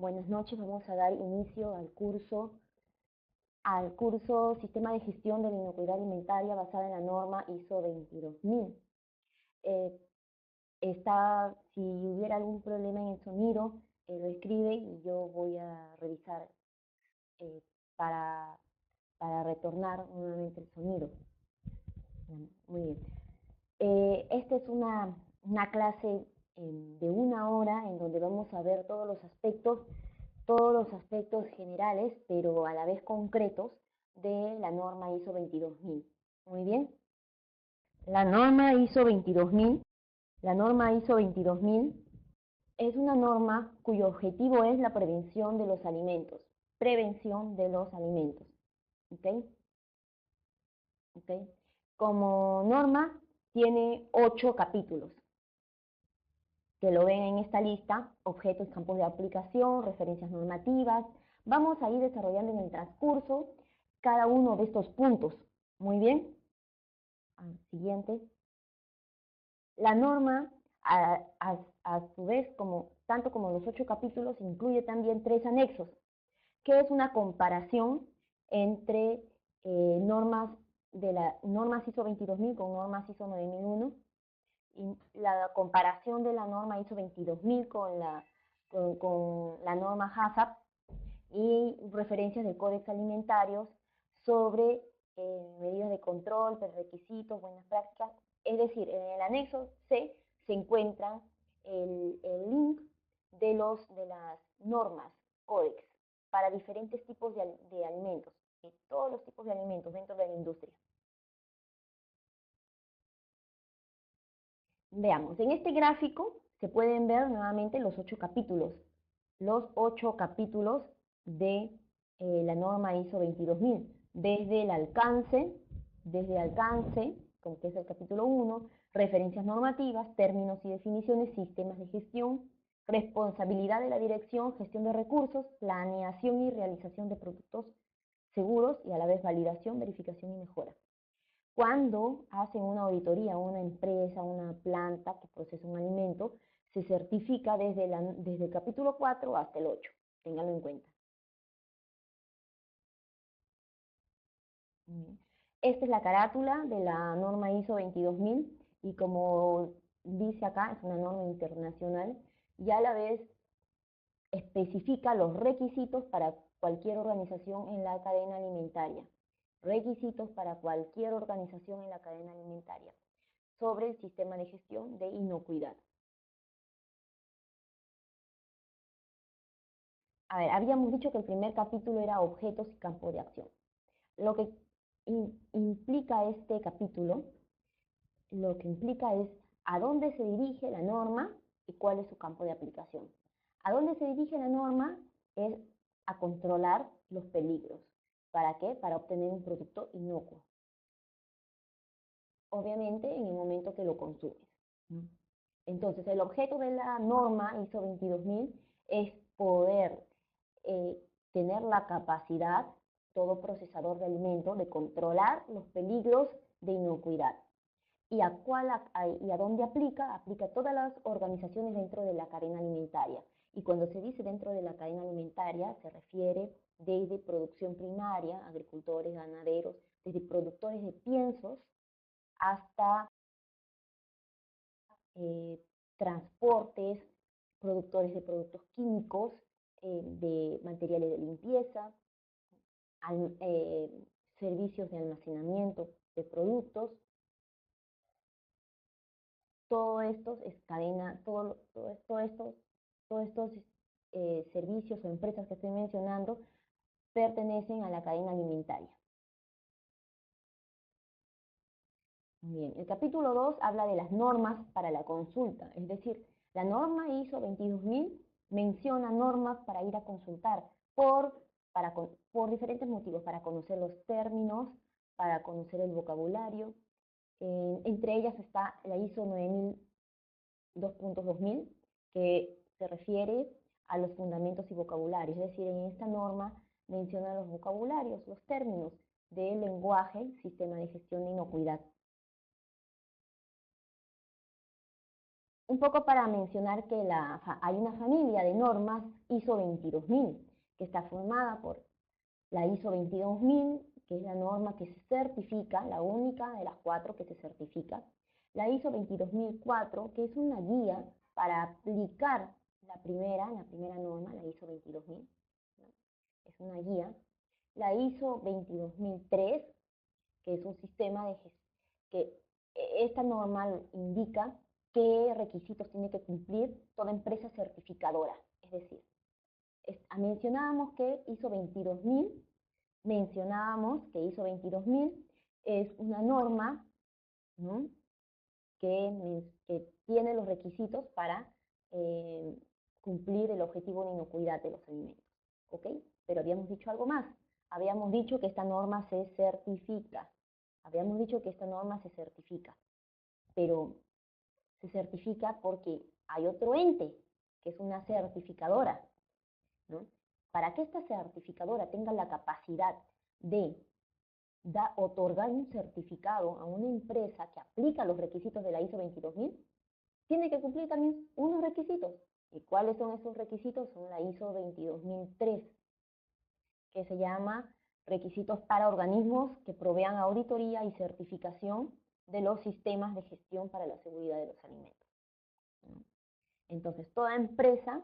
Buenas noches, vamos a dar inicio al curso Sistema de Gestión de la Inocuidad Alimentaria basada en la norma ISO 22000. Si hubiera algún problema en el sonido, lo escribe y yo voy a revisar eh, para, para retornar nuevamente el sonido. Muy bien. Esta es una clase de 1 hora en donde vamos a ver todos los aspectos generales, pero a la vez concretos, de la norma ISO 22000. Muy bien. La norma ISO 22000, la norma ISO 22000 es una norma cuyo objetivo es la prevención de los alimentos. Prevención de los alimentos. ¿Ok? ¿Ok? Como norma tiene 8 capítulos, que lo ven en esta lista: objetos, campos de aplicación, referencias normativas. Vamos a ir desarrollando en el transcurso cada uno de estos puntos. Muy bien. Siguiente. La norma, a su vez, tanto como los 8 capítulos, incluye también 3 anexos, que es una comparación entre normas ISO 22000 con normas ISO 9001, y la comparación de la norma ISO 22000 con la norma HACCP, y referencias de códex alimentarios sobre medidas de control, requisitos, buenas prácticas. Es decir, en el anexo C se encuentran el link de las normas códex para diferentes tipos de alimentos, y todos los tipos de alimentos dentro de la industria. Veamos, en este gráfico se pueden ver nuevamente los 8 capítulos. Los 8 capítulos de la norma ISO 22000, desde el alcance, como que es el capítulo 1, referencias normativas, términos y definiciones, sistemas de gestión, responsabilidad de la dirección, gestión de recursos, planeación y realización de productos seguros, y a la vez validación, verificación y mejora. Cuando hacen una auditoría a una empresa, una planta que procesa un alimento, se certifica desde el capítulo 4 hasta el 8. Ténganlo en cuenta. Esta es la carátula de la norma ISO 22000, y como dice acá, es una norma internacional y a la vez especifica los requisitos para cualquier organización en la cadena alimentaria. Requisitos para cualquier organización en la cadena alimentaria sobre el sistema de gestión de inocuidad. A ver, habíamos dicho que el primer capítulo era objetos y campo de acción. Lo que implica este capítulo, lo que implica es a dónde se dirige la norma y cuál es su campo de aplicación. A dónde se dirige la norma es a controlar los peligros. ¿Para qué? Para obtener un producto inocuo. Obviamente, en el momento que lo consumes. Entonces, el objeto de la norma ISO 22000 es poder tener la capacidad, todo procesador de alimentos, de controlar los peligros de inocuidad. ¿Y a dónde aplica? Aplica a todas las organizaciones dentro de la cadena alimentaria. Y cuando se dice dentro de la cadena alimentaria, se refiere desde producción primaria, agricultores, ganaderos, desde productores de piensos hasta transportes, productores de productos químicos, de materiales de limpieza, servicios de almacenamiento de productos. Todo esto es cadena, todos estos servicios o empresas que estoy mencionando pertenecen a la cadena alimentaria. Bien, el capítulo 2 habla de las normas para la consulta, es decir, la norma ISO 22000 menciona normas para ir a consultar por diferentes motivos: para conocer los términos, para conocer el vocabulario. Entre ellas está la ISO 2.2000, que se refiere a los fundamentos y vocabularios, es decir, en esta norma menciona los vocabularios, los términos del lenguaje, sistema de gestión de inocuidad. un poco para mencionar que hay una familia de normas ISO 22000 que está formada por la ISO 22000, que es la norma que se certifica, la única de las 4 que se certifica, la ISO 22004, que es una guía para aplicar la primera norma, la ISO 22000, ¿no? Es una guía, la ISO 22003, que es un sistema de gestión, que esta norma indica qué requisitos tiene que cumplir toda empresa certificadora. Es decir, mencionábamos que ISO 22000 es una norma, ¿no?, que tiene los requisitos para cumplir el objetivo de inocuidad de los alimentos, ¿ok? Pero habíamos dicho algo más. Habíamos dicho que esta norma se certifica. Pero se certifica porque hay otro ente, que es una certificadora, ¿no? Para que esta certificadora tenga la capacidad de otorgar un certificado a una empresa que aplica los requisitos de la ISO 22000, tiene que cumplir también unos requisitos. ¿Y cuáles son esos requisitos? Son la ISO 22003, que se llama requisitos para organismos que provean auditoría y certificación de los sistemas de gestión para la seguridad de los alimentos. Entonces, toda empresa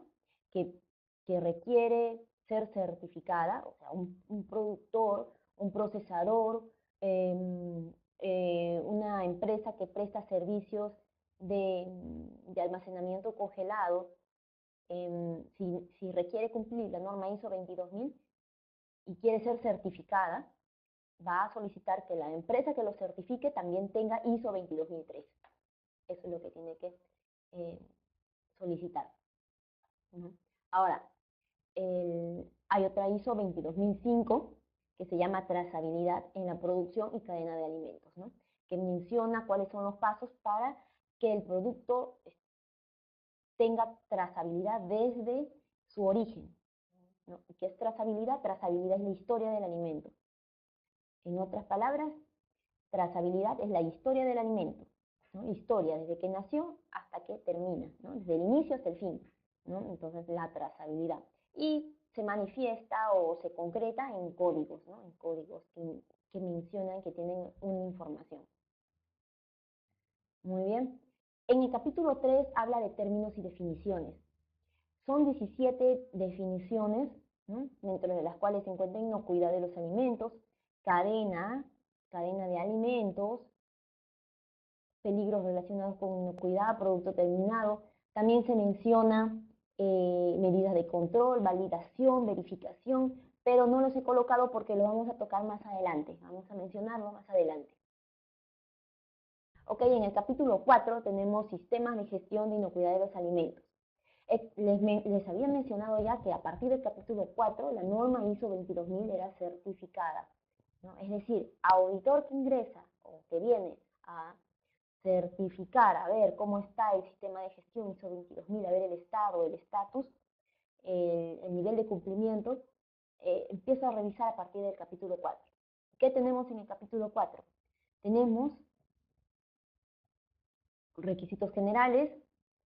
que requiere ser certificada, o sea, un productor, un procesador, una empresa que presta servicios de almacenamiento congelado, si requiere cumplir la norma ISO 22000 y quiere ser certificada, va a solicitar que la empresa que lo certifique también tenga ISO 22003. Eso es lo que tiene que solicitar. Ahora, hay otra ISO 22005 que se llama trazabilidad en la producción y cadena de alimentos, ¿no?, que menciona cuáles son los pasos para que el producto tenga trazabilidad desde su origen, ¿no? ¿Qué es trazabilidad? Trazabilidad es la historia del alimento. En otras palabras, trazabilidad es la historia del alimento, ¿no? Historia desde que nació hasta que termina, ¿no?, desde el inicio hasta el fin, ¿no? Entonces, la trazabilidad. Y se manifiesta o se concreta en códigos, ¿no?, en códigos que mencionan que tienen una información. Muy bien. En el capítulo 3 habla de términos y definiciones. Son 17 definiciones, ¿no?, dentro de las cuales se encuentra inocuidad de los alimentos, cadena de alimentos, peligros relacionados con inocuidad, producto terminado. También se menciona medidas de control, validación, verificación, pero no los he colocado porque lo vamos a tocar más adelante, vamos a mencionarlo más adelante. Ok, en el capítulo 4 tenemos sistemas de gestión de inocuidad de los alimentos. Les había mencionado ya que a partir del capítulo 4 la norma ISO 22000 era certificada, ¿no? Es decir, auditor que ingresa o que viene a certificar, a ver cómo está el sistema de gestión ISO 22000, a ver el estado, el estatus, el nivel de cumplimiento, empieza a revisar a partir del capítulo 4. ¿Qué tenemos en el capítulo 4? Tenemos requisitos generales,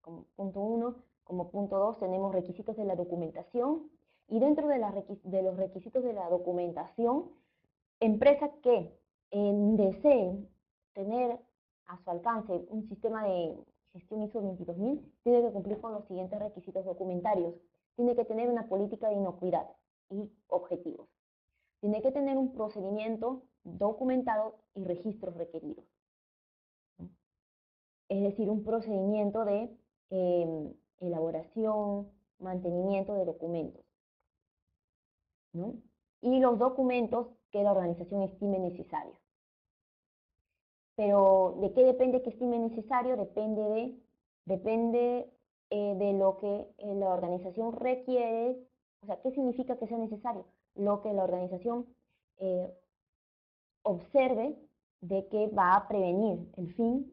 como punto 1, como punto 2 tenemos requisitos de la documentación, y dentro de los requisitos de la documentación, empresas que deseen tener a su alcance un sistema de gestión ISO 22000, tiene que cumplir con los siguientes requisitos documentarios. Tiene que tener una política de inocuidad y objetivos. Tiene que tener un procedimiento documentado y registros requeridos. Es decir, un procedimiento de elaboración, mantenimiento de documentos, ¿no?, y los documentos que la organización estime necesarios. Pero, ¿de qué depende que estime necesario? Depende de lo que la organización requiere. O sea, ¿qué significa que sea necesario? Lo que la organización observe de que va a prevenir. El fin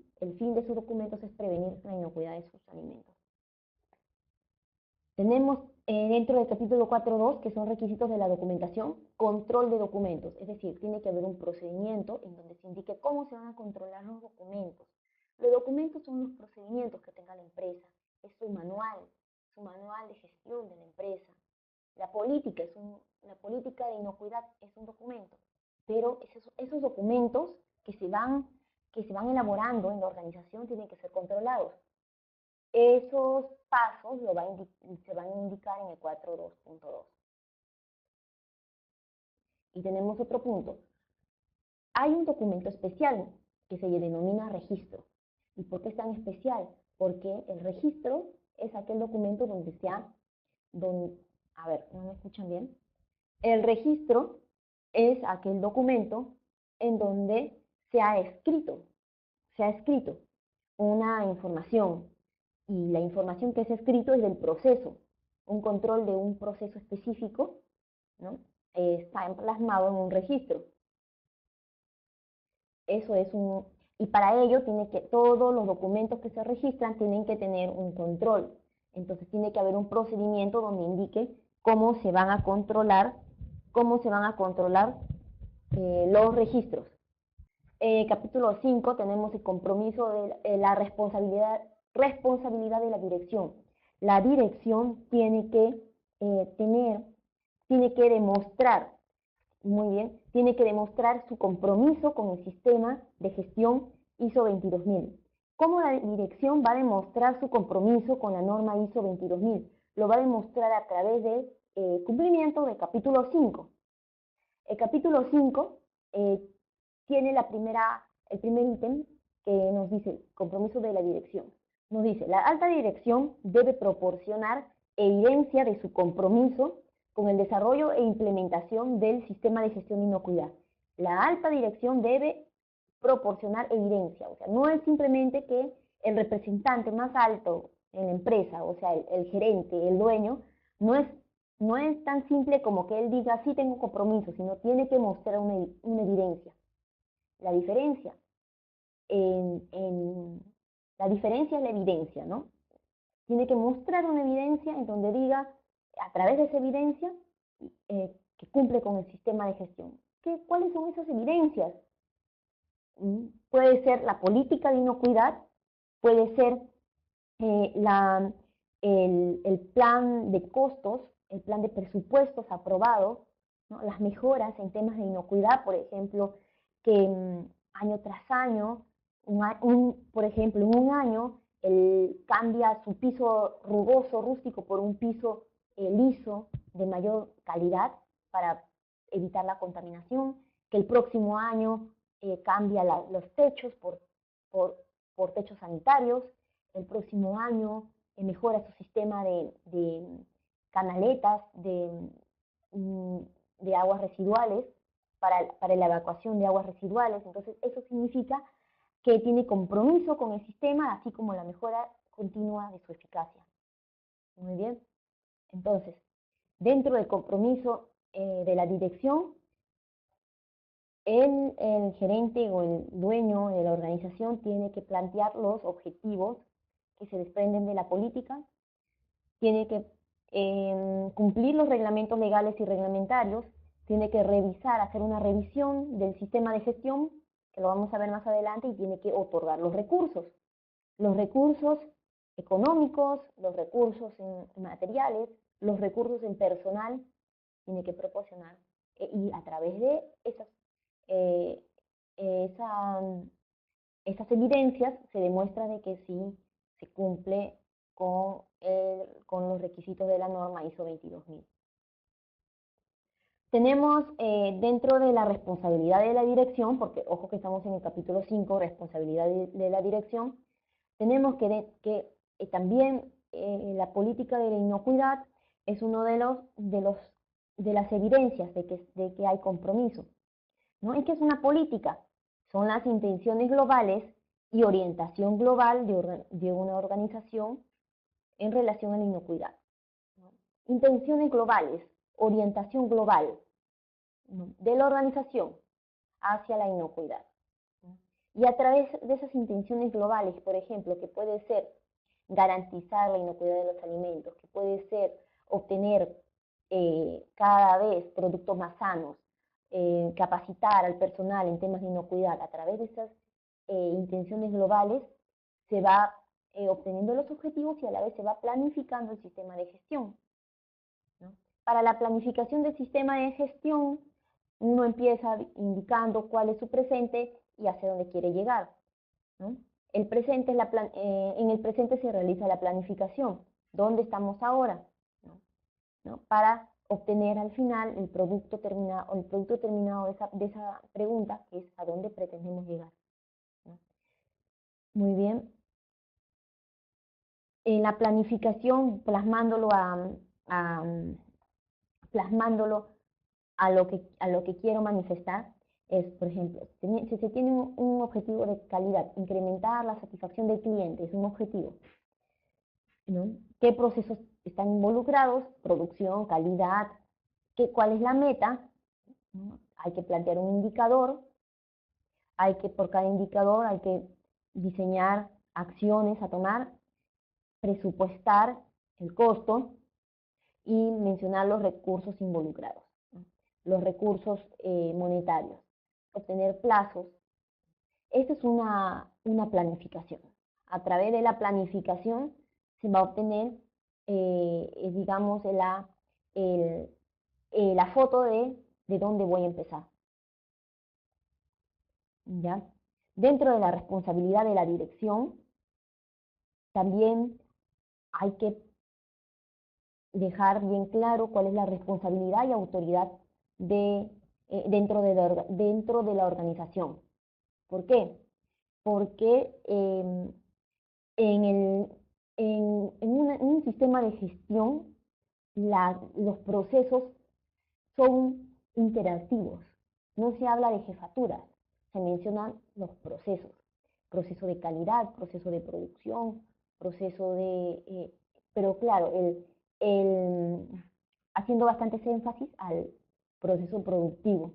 de sus documentos es prevenir la inocuidad de sus alimentos. Tenemos dentro del capítulo 4.2, que son requisitos de la documentación, control de documentos. Es decir, tiene que haber un procedimiento en donde se indique cómo se van a controlar los documentos. Los documentos son los procedimientos que tenga la empresa. su manual de gestión de la empresa. La política, la política de inocuidad es un documento, pero esos documentos que se van elaborando en la organización tienen que ser controlados. Esos pasos se van a indicar en el 4.2.2. Y tenemos otro punto. Hay un documento especial que se denomina registro. ¿Y por qué es tan especial? Porque el registro es aquel documento donde a ver, ¿no me escuchan bien? El registro es aquel documento en donde se ha escrito una información, y la información que se ha escrito es del proceso, un control de un proceso específico, ¿no? Está plasmado en un registro. Eso es y para ello todos los documentos que se registran tienen que tener un control. Entonces tiene que haber un procedimiento donde indique cómo se van a controlar los registros. Capítulo 5 tenemos el compromiso de la responsabilidad de la dirección. La dirección tiene que demostrar, muy bien, tiene que demostrar su compromiso con el sistema de gestión ISO 22000. ¿Cómo la dirección va a demostrar su compromiso con la norma ISO 22000? Lo va a demostrar a través del cumplimiento del capítulo 5. El capítulo 5 tiene el primer ítem que nos dice compromiso de la dirección. Nos dice, la alta dirección debe proporcionar evidencia de su compromiso con el desarrollo e implementación del sistema de gestión de inocuidad. La alta dirección debe proporcionar evidencia, o sea, no es simplemente que el representante más alto en la empresa, o sea, el gerente, el dueño, no es tan simple como que él diga, sí tengo compromiso, sino tiene que mostrar una evidencia. La diferencia la diferencia es la evidencia, ¿no? Tiene que mostrar una evidencia en donde diga, a través de esa evidencia, que cumple con el sistema de gestión. ¿Cuáles son esas evidencias? Puede ser la política de inocuidad, puede ser el plan de costos, el plan de presupuestos aprobado, ¿no? Las mejoras en temas de inocuidad, por ejemplo, que año tras año, por ejemplo, en un año, cambia su piso rugoso, rústico, por un piso liso de mayor calidad para evitar la contaminación, que el próximo año cambia los techos por techos sanitarios, el próximo año mejora su sistema de canaletas de aguas residuales para la evacuación de aguas residuales. Entonces, eso significa que tiene compromiso con el sistema, así como la mejora continua de su eficacia. Muy bien. Entonces, dentro del compromiso de la dirección, el gerente o el dueño de la organización tiene que plantear los objetivos que se desprenden de la política, tiene que cumplir los reglamentos legales y reglamentarios, tiene que hacer una revisión del sistema de gestión, que lo vamos a ver más adelante, y tiene que otorgar los recursos económicos, los recursos en materiales, los recursos en personal, tiene que proporcionar, y a través de esas evidencias se demuestra de que sí se cumple con los requisitos de la norma ISO 22000. Tenemos dentro de la responsabilidad de la dirección, porque ojo que estamos en el capítulo 5, responsabilidad de la dirección, tenemos que también la política de la inocuidad es uno de las evidencias de que hay compromiso, ¿no? ¿Y qué es una política? Son las intenciones globales y orientación global de una organización en relación a la inocuidad, ¿no? Intenciones globales, orientación global, ¿no?, de la organización hacia la inocuidad, ¿no? Y a través de esas intenciones globales, por ejemplo, que puede ser garantizar la inocuidad de los alimentos, que puede ser obtener cada vez productos más sanos, capacitar al personal en temas de inocuidad, a través de esas intenciones globales se va obteniendo los objetivos y a la vez se va planificando el sistema de gestión, ¿no? Para la planificación del sistema de gestión, uno empieza indicando cuál es su presente y hacia dónde quiere llegar, ¿no? El presente es en el presente se realiza la planificación. ¿Dónde estamos ahora? ¿No? Para obtener al final el producto terminado de esa pregunta, que es a dónde pretendemos llegar, ¿no? Muy bien. En la planificación, plasmándolo a lo que quiero manifestar, es, por ejemplo, si se tiene un objetivo de calidad, incrementar la satisfacción del cliente, es un objetivo, ¿no? ¿Qué procesos están involucrados? Producción, calidad, ¿cuál es la meta? ¿No? Hay que plantear un indicador, por cada indicador hay que diseñar acciones a tomar, presupuestar el costo y mencionar los recursos involucrados, ¿no? Los recursos monetarios, obtener plazos. Esta es una planificación. A través de la planificación se va a obtener, digamos, la foto de dónde voy a empezar, ¿ya? Dentro de la responsabilidad de la dirección, también hay que dejar bien claro cuál es la responsabilidad y autoridad dentro de la organización. ¿Por qué? Porque en un sistema de gestión los procesos son interactivos. No se habla de jefaturas, se mencionan los procesos. Proceso de calidad, proceso de producción, proceso pero claro, haciendo bastantes énfasis al proceso productivo.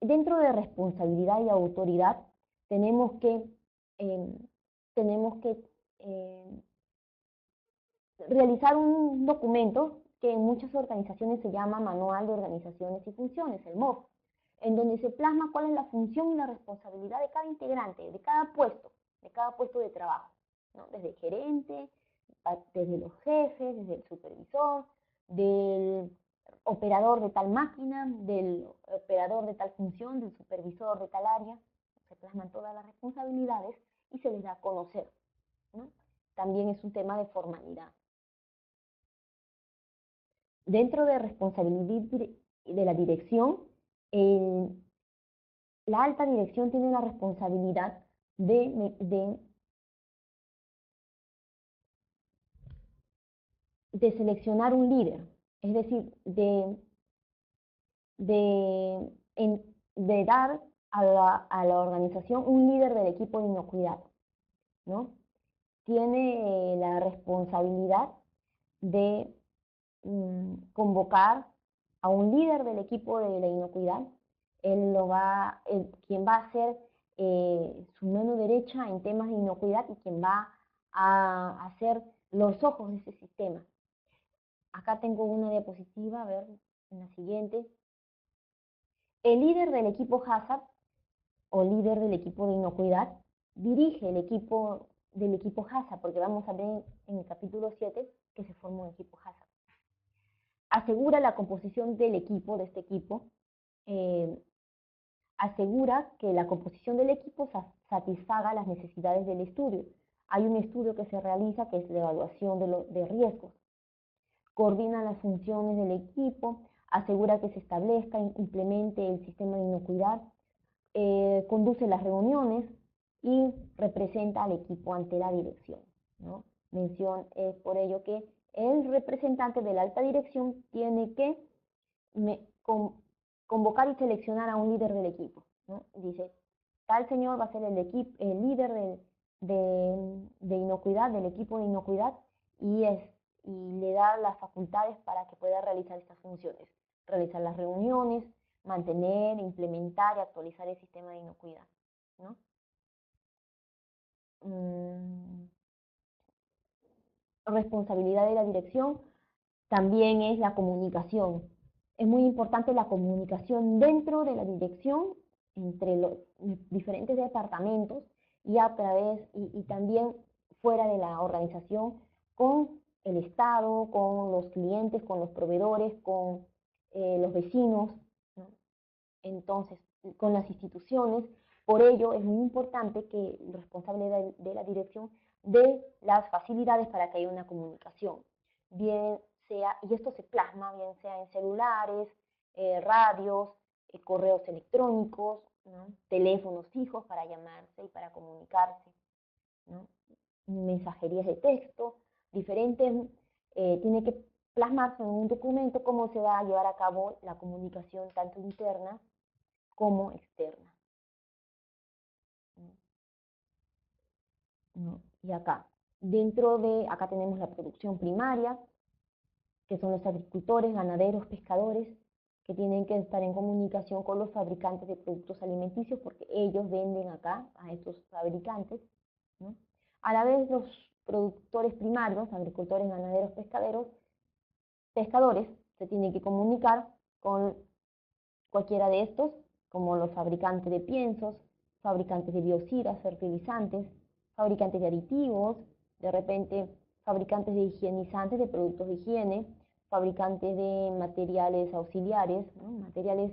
Dentro de responsabilidad y autoridad tenemos que, eh, tenemos que realizar un documento que en muchas organizaciones se llama Manual de Organizaciones y Funciones, el MOF, en donde se plasma cuál es la función y la responsabilidad de cada integrante, de cada puesto de trabajo, ¿no? Desde el gerente, desde los jefes, desde el supervisor, del operador de tal máquina, del operador de tal función, del supervisor de tal área. Se plasman todas las responsabilidades y se les da a conocer, ¿no? También es un tema de formalidad. Dentro de responsabilidad de la dirección, la alta dirección tiene la responsabilidad de seleccionar un líder, es decir, de dar a la organización un líder del equipo de inocuidad, ¿no? Tiene la responsabilidad de convocar a un líder del equipo de la inocuidad. Quien va a ser su mano derecha en temas de inocuidad y quien va a hacer los ojos de ese sistema. Acá tengo una diapositiva, a ver, en la siguiente. El líder del equipo HACCP o líder del equipo de inocuidad dirige el equipo del equipo HACCP, porque vamos a ver en el capítulo 7 que se forma un equipo HACCP. Asegura la composición del equipo, de este equipo, asegura que la composición del equipo satisfaga las necesidades del estudio. Hay un estudio que se realiza que es la evaluación de riesgos. Coordina las funciones del equipo, asegura que se establezca e implemente el sistema de inocuidad, conduce las reuniones y representa al equipo ante la dirección, ¿no? Es por ello que el representante de la alta dirección tiene que convocar y seleccionar a un líder del equipo, ¿no? Dice, tal señor va a ser el líder de inocuidad, del equipo de inocuidad, y le da las facultades para que pueda realizar estas funciones, realizar las reuniones, mantener, implementar y actualizar el sistema de inocuidad, ¿no? Responsabilidad de la dirección también es la comunicación. Es muy importante la comunicación dentro de la dirección entre los diferentes departamentos y también fuera de la organización con el Estado, con los clientes, con los proveedores, con los vecinos, ¿no? Entonces, con las instituciones. Por ello, es muy importante que el responsable de la dirección dé las facilidades para que haya una comunicación, bien sea, y esto se plasma, bien sea en celulares, radios, correos electrónicos, ¿no? Teléfonos fijos para llamarse y para comunicarse, ¿no? Mensajerías de texto, diferentes, tiene que plasmarse en un documento cómo se va a llevar a cabo la comunicación tanto interna como externa. ¿No? Y acá tenemos la producción primaria, que son los agricultores, ganaderos, pescadores, que tienen que estar en comunicación con los fabricantes de productos alimenticios, porque ellos venden acá a estos fabricantes, ¿no? A la vez los productores primarios, agricultores, ganaderos, pescadores, se tienen que comunicar con cualquiera de estos, como los fabricantes de piensos, fabricantes de biocidas, fertilizantes, fabricantes de aditivos, de repente fabricantes de higienizantes, de productos de higiene, fabricantes de materiales auxiliares, ¿no? Materiales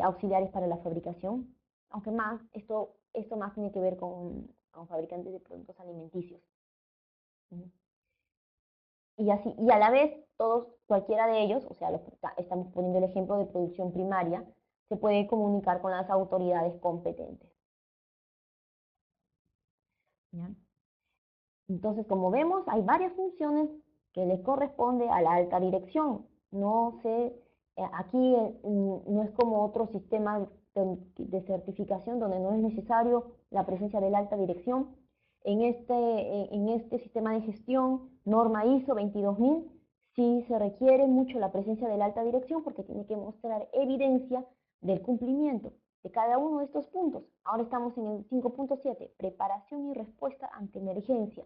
auxiliares para la fabricación, aunque más, esto más tiene que ver con fabricantes de productos alimenticios. Y así, y a la vez, cualquiera de ellos, o sea, estamos poniendo el ejemplo de producción primaria, se puede comunicar con las autoridades competentes. ¿Ya? Entonces, como vemos, hay varias funciones que le corresponde a la alta dirección. Aquí no es como otro sistema de certificación donde no es necesario la presencia de la alta dirección. En este sistema de gestión, norma ISO 22000, sí se requiere mucho la presencia de la alta dirección porque tiene que mostrar evidencia del cumplimiento de cada uno de estos puntos. Ahora estamos en el 5.7, preparación y respuesta ante emergencia.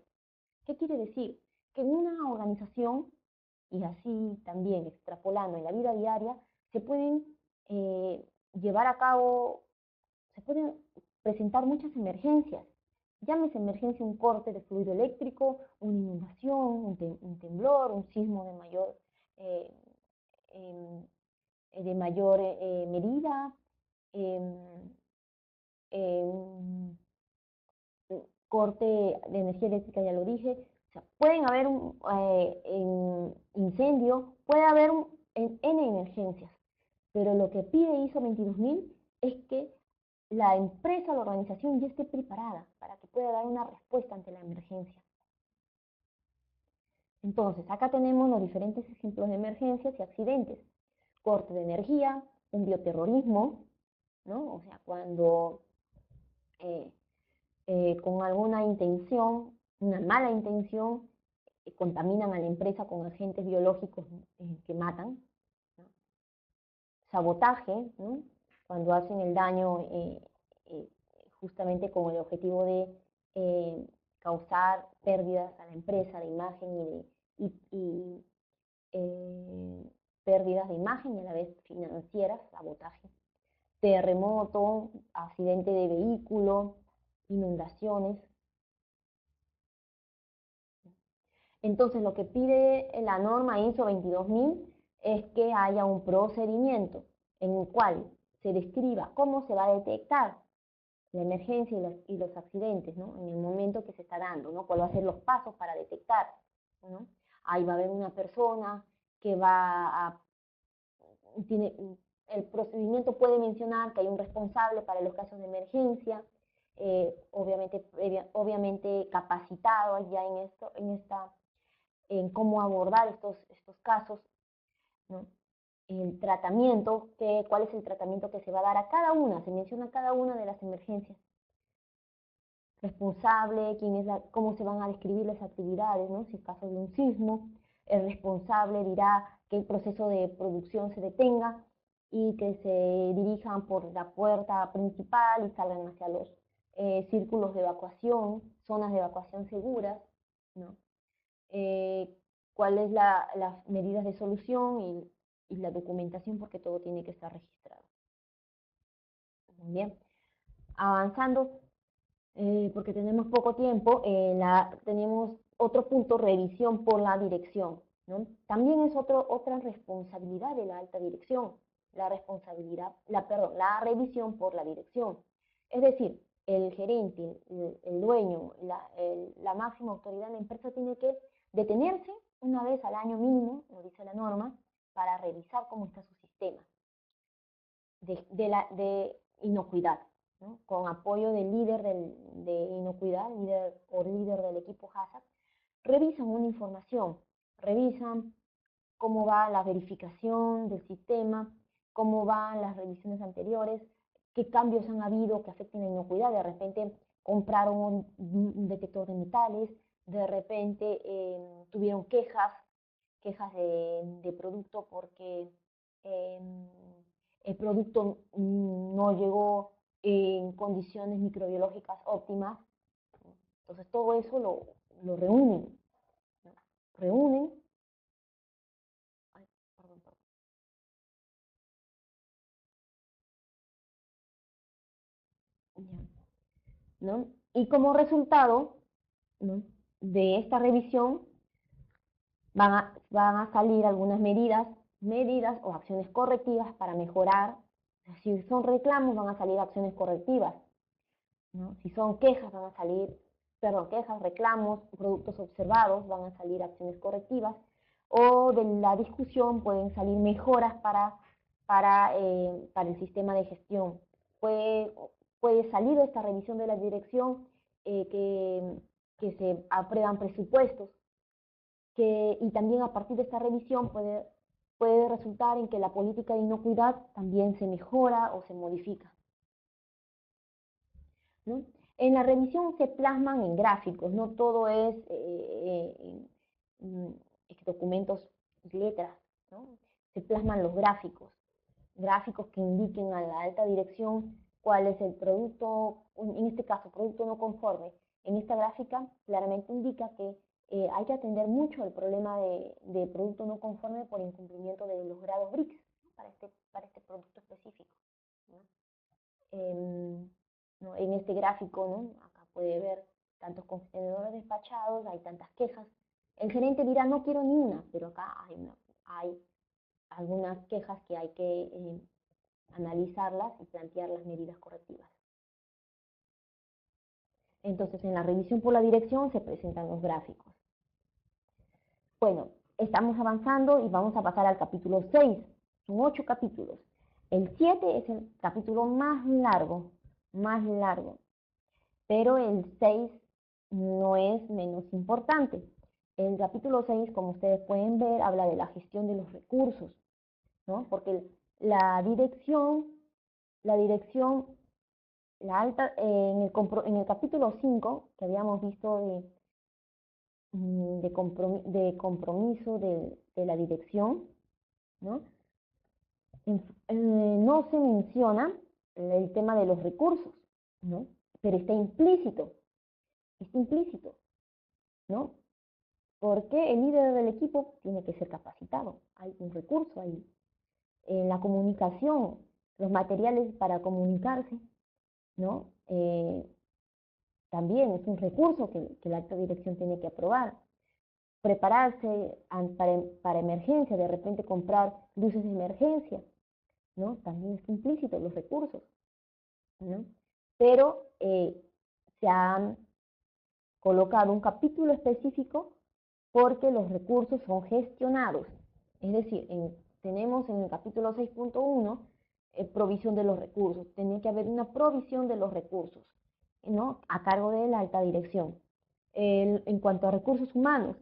¿Qué quiere decir? Que en una organización, y así también extrapolando en la vida diaria, se pueden llevar a cabo, se pueden presentar muchas emergencias. Llámese emergencia un corte de fluido eléctrico, una inundación, un temblor, un sismo eh, de mayor medida, un corte de energía eléctrica, ya lo dije. O sea, pueden haber un incendio, puede haber N emergencias, pero lo que pide ISO 22000 es que la empresa, la organización ya esté preparada para que pueda dar una respuesta ante la emergencia. Entonces, acá tenemos los diferentes ejemplos de emergencias y accidentes. Corte de energía, un bioterrorismo, ¿no? O sea, cuando con alguna intención, una mala intención, contaminan a la empresa con agentes biológicos que matan, ¿no? Sabotaje, ¿no? Cuando hacen el daño eh, justamente con el objetivo de causar pérdidas a la empresa de imagen y pérdidas de imagen y a la vez financieras, sabotaje. Terremoto, accidente de vehículo, inundaciones. Entonces, lo que pide la norma ISO 22000 es que haya un procedimiento en el cual se describa cómo se va a detectar la emergencia y los accidentes, ¿no? En el momento que se está dando, ¿no? Cuáles van a ser los pasos para detectar, ¿no? Ahí va a haber una persona que el procedimiento puede mencionar que hay un responsable para los casos de emergencia, obviamente capacitado ya en cómo abordar estos casos, ¿no? El tratamiento, cuál es el tratamiento que se va a dar a cada una, se menciona cada una de las emergencias. Responsable, cómo se van a describir las actividades, ¿no? Si es caso de un sismo, el responsable dirá que el proceso de producción se detenga y que se dirijan por la puerta principal y salgan hacia los círculos de evacuación, zonas de evacuación seguras, ¿no? Cuáles las medidas de solución y la documentación, porque todo tiene que estar registrado. Muy bien. Avanzando, porque tenemos poco tiempo, tenemos otro punto, revisión por la dirección, ¿no? También es otra responsabilidad de la alta dirección, la responsabilidad, perdón, la revisión por la dirección. Es decir, el gerente, el dueño, la máxima autoridad de la empresa tiene que detenerse una vez al año mínimo, lo dice la norma, para revisar cómo está su sistema de inocuidad, ¿no? Con apoyo del líder de inocuidad, líder del equipo HACCP, revisan una información, revisan cómo va la verificación del sistema, cómo van las revisiones anteriores, qué cambios han habido que afecten la inocuidad. De repente compraron un detector de metales, de repente tuvieron quejas de producto porque eh, el producto no llegó en condiciones microbiológicas óptimas. Entonces todo eso lo reúnen, ¿no? Reúnen, ay, perdón, ya, ¿no? Y como resultado, ¿no?, de esta revisión van a salir algunas medidas o acciones correctivas para mejorar. Si son reclamos, van a salir acciones correctivas, ¿no? Si son quejas, van a salir, perdón, quejas, reclamos, productos observados, van a salir acciones correctivas, o de la discusión pueden salir mejoras para el sistema de gestión. Puede salir de esta revisión de la dirección que se aprueban presupuestos, y también a partir de esta revisión puede resultar en que la política de inocuidad también se mejora o se modifica, ¿no? En la revisión se plasman en gráficos, no todo es documentos y letras, ¿no? Se plasman los gráficos que indiquen a la alta dirección cuál es el producto, en este caso, producto no conforme. En esta gráfica claramente indica que hay que atender mucho el problema de producto no conforme por incumplimiento de los grados BRICS, ¿no?, para este producto específico, ¿no? ¿No? En este gráfico, ¿no?, acá puede ver tantos contenedores despachados, hay tantas quejas. El gerente dirá, no quiero ni una, pero acá hay algunas quejas que hay que analizarlas y plantear las medidas correctivas. Entonces, en la revisión por la dirección se presentan los gráficos. Bueno, estamos avanzando y vamos a pasar al capítulo 6. Son 8 capítulos. El 7 es el capítulo más largo, pero el 6 no es menos importante. El capítulo 6, como ustedes pueden ver, habla de la gestión de los recursos, ¿no? Porque la dirección, la alta, en el capítulo 5, que habíamos visto de compromiso de la dirección, ¿no? No se menciona el tema de los recursos, ¿no? Pero está implícito, ¿no? Porque el líder del equipo tiene que ser capacitado, hay un recurso ahí. En la comunicación, los materiales para comunicarse, ¿no? También es un recurso que la alta dirección tiene que aprobar. Prepararse para emergencia, de repente comprar luces de emergencia, ¿no? También está implícito los recursos, ¿no? Pero se han colocado un capítulo específico porque los recursos son gestionados. Es decir, tenemos en el capítulo 6.1 provisión de los recursos. Tiene que haber una provisión de los recursos, ¿no?, a cargo de la alta dirección. En cuanto a recursos humanos,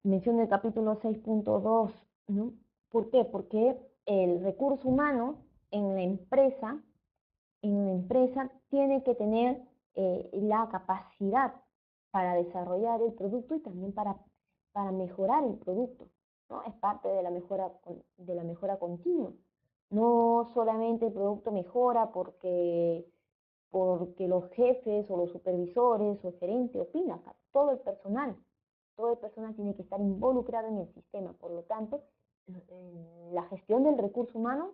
menciona el capítulo 6.2, ¿no? ¿Por qué? Porque el recurso humano en la empresa, tiene que tener la capacidad para desarrollar el producto y también para mejorar el producto, ¿no? Es parte de la mejora continua. No solamente el producto mejora porque los jefes o los supervisores o el gerente opinan, todo el personal tiene que estar involucrado en el sistema. Por lo tanto, la gestión del recurso humano,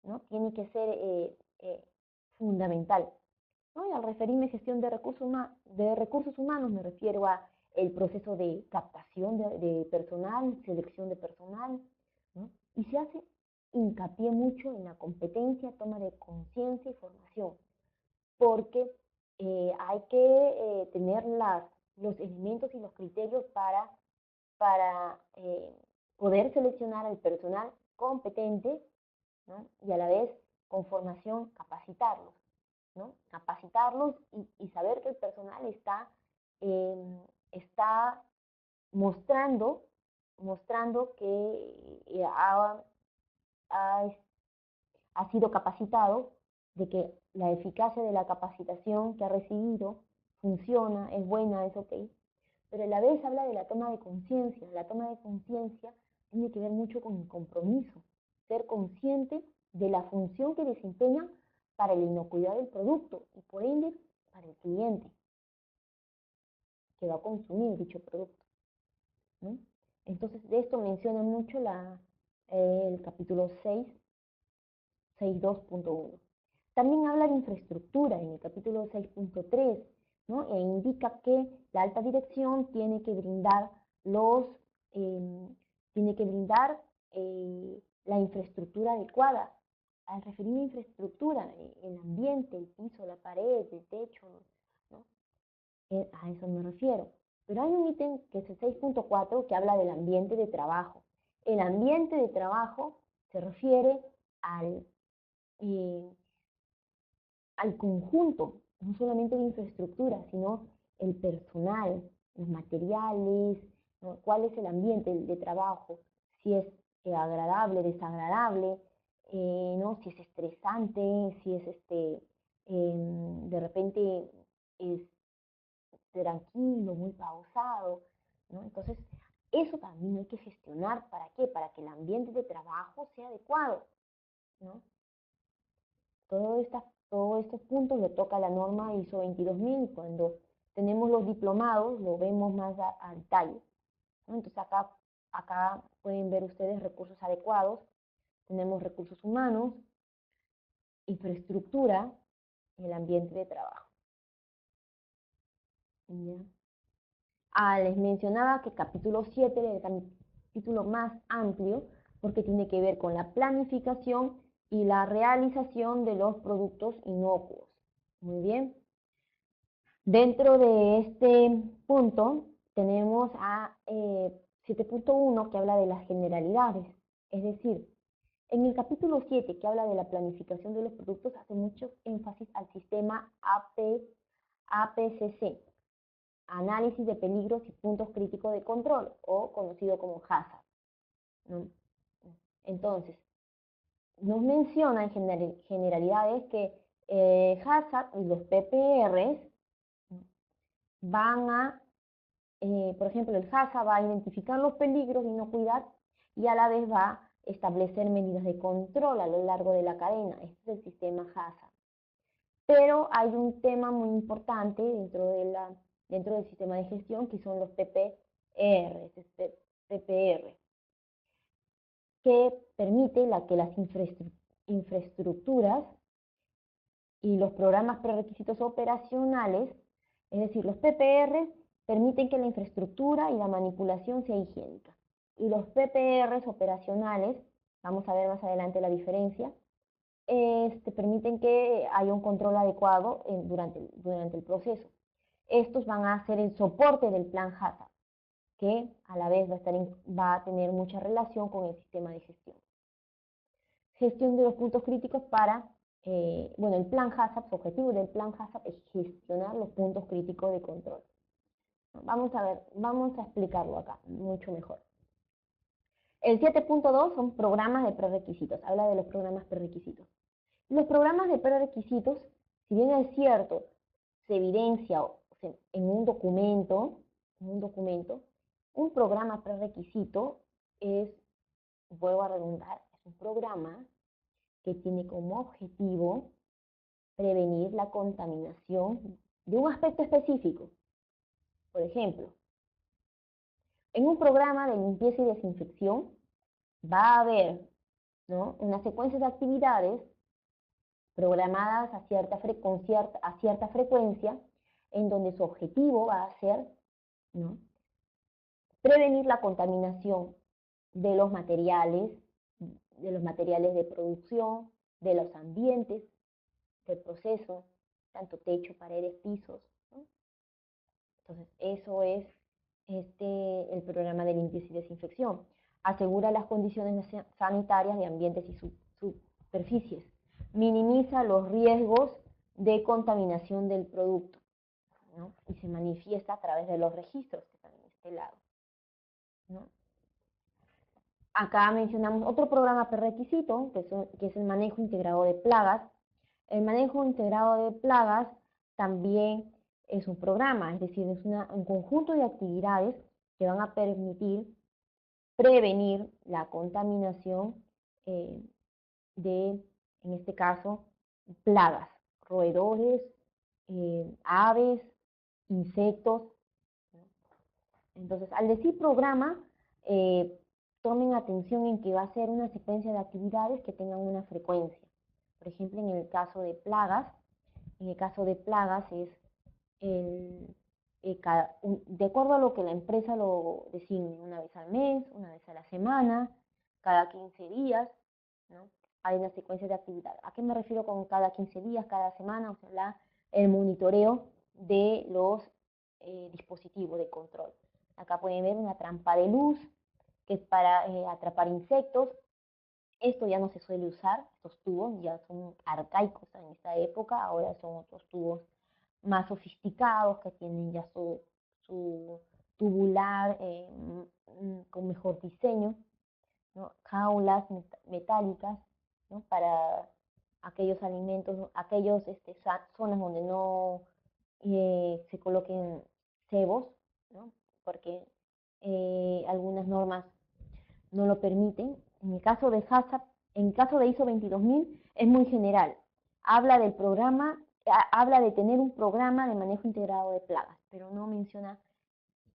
¿no?, tiene que ser fundamental. ¿no? Y al referirme a gestión de recursos humanos me refiero a el proceso de captación de personal, selección de personal, ¿no? Y se hace hincapié mucho en la competencia, toma de conciencia y formación, porque hay que tener los elementos y los criterios para poder seleccionar al personal competente, ¿no? Y a la vez con formación capacitarlos, ¿no? Capacitarlos y saber que el personal está mostrando que ha, ha sido capacitado, de que la eficacia de la capacitación que ha recibido funciona, es buena, es ok, pero a la vez habla de la toma de conciencia. La toma de conciencia tiene que ver mucho con el compromiso, ser consciente de la función que desempeña para la inocuidad del producto y por ende para el cliente que va a consumir dicho producto, ¿no? Entonces de esto menciona mucho el capítulo 6.2.1. También habla de infraestructura en el capítulo 6.3, ¿no? E indica que la alta dirección tiene que brindar la infraestructura adecuada. Al referirme a infraestructura, el ambiente, el piso, la pared, el techo, ¿no? A eso me refiero. Pero hay un ítem que es el 6.4 que habla del ambiente de trabajo. El ambiente de trabajo se refiere al conjunto, no solamente de infraestructura, sino el personal, los materiales, ¿no? Cuál es el ambiente de trabajo, si es agradable, desagradable, ¿no? Si es estresante, si es de repente es tranquilo, muy pausado, ¿no? Entonces, eso también hay que gestionar, ¿para qué? Para que el ambiente de trabajo sea adecuado, ¿no? Todos estos puntos lo toca la norma ISO 22000 y cuando tenemos los diplomados lo vemos más a detalle, ¿no? Entonces acá pueden ver ustedes recursos adecuados, tenemos recursos humanos, infraestructura y el ambiente de trabajo. ¿Ya? Les mencionaba que capítulo 7 es el capítulo más amplio porque tiene que ver con la planificación y la realización de los productos inocuos. Muy bien. Dentro de este punto tenemos a 7.1 que habla de las generalidades. Es decir, en el capítulo 7 que habla de la planificación de los productos hace mucho énfasis al sistema APCC. Análisis de peligros y puntos críticos de control, o conocido como HACCP, ¿no? Entonces, nos menciona en generalidades que HACCP y los PPRs van a, por ejemplo, el HACCP va a identificar los peligros de inocuidad y a la vez va a establecer medidas de control a lo largo de la cadena. Este es el sistema HACCP. Pero hay un tema muy importante dentro del sistema de gestión que son los PPR, que permite que las infraestructuras y los programas prerequisitos operacionales, es decir, los PPR permiten que la infraestructura y la manipulación sea higiénica. Y los PPR operacionales, vamos a ver más adelante la diferencia, permiten que haya un control adecuado durante el proceso. Estos van a ser el soporte del plan HACCP, que a la vez va a tener mucha relación con el sistema de gestión. Gestión de los puntos críticos el plan HACCP, su objetivo del plan HACCP es gestionar los puntos críticos de control. Vamos a explicarlo acá mucho mejor. El 7.2 son programas de prerequisitos, habla de los programas prerequisitos. Los programas de prerequisitos, si bien es cierto, se evidencia en un documento, un programa prerequisito vuelvo a redundar, es un programa que tiene como objetivo prevenir la contaminación de un aspecto específico. Por ejemplo, en un programa de limpieza y desinfección va a haber, ¿no?, una secuencia de actividades programadas a cierta frecuencia, en donde su objetivo va a ser, ¿no?, prevenir la contaminación de los materiales de producción, de los ambientes, del proceso, tanto techo, paredes, pisos, ¿no? Entonces, eso es el programa de limpieza y desinfección. Asegura las condiciones sanitarias de ambientes y superficies. Minimiza los riesgos de contaminación del producto, ¿no?, y se manifiesta a través de los registros que están en este lado, ¿no? Acá mencionamos otro programa prerequisito, que es el manejo integrado de plagas. El manejo integrado de plagas también es un programa, es decir, es un conjunto de actividades que van a permitir prevenir la contaminación de, en este caso, plagas, roedores, aves, insectos, ¿no? Entonces, al decir programa, tomen atención en que va a ser una secuencia de actividades que tengan una frecuencia. Por ejemplo, en el caso de plagas es de acuerdo a lo que la empresa lo designe, una vez al mes, una vez a la semana, cada 15 días, ¿no? Hay una secuencia de actividades. ¿A qué me refiero con cada 15 días, cada semana? O sea, el monitoreo de los dispositivos de control. Acá pueden ver una trampa de luz, que es para atrapar insectos. Esto ya no se suele usar, estos tubos ya son arcaicos en esta época, ahora son otros tubos más sofisticados que tienen ya su tubular con mejor diseño, ¿no? Jaulas metálicas, ¿no?, para aquellos alimentos, aquellas zonas donde no se coloquen cebos, ¿no?, porque algunas normas no lo permiten. En el caso de HACCP, en caso de ISO 22000 es muy general. Habla del programa, habla de tener un programa de manejo integrado de plagas, pero no menciona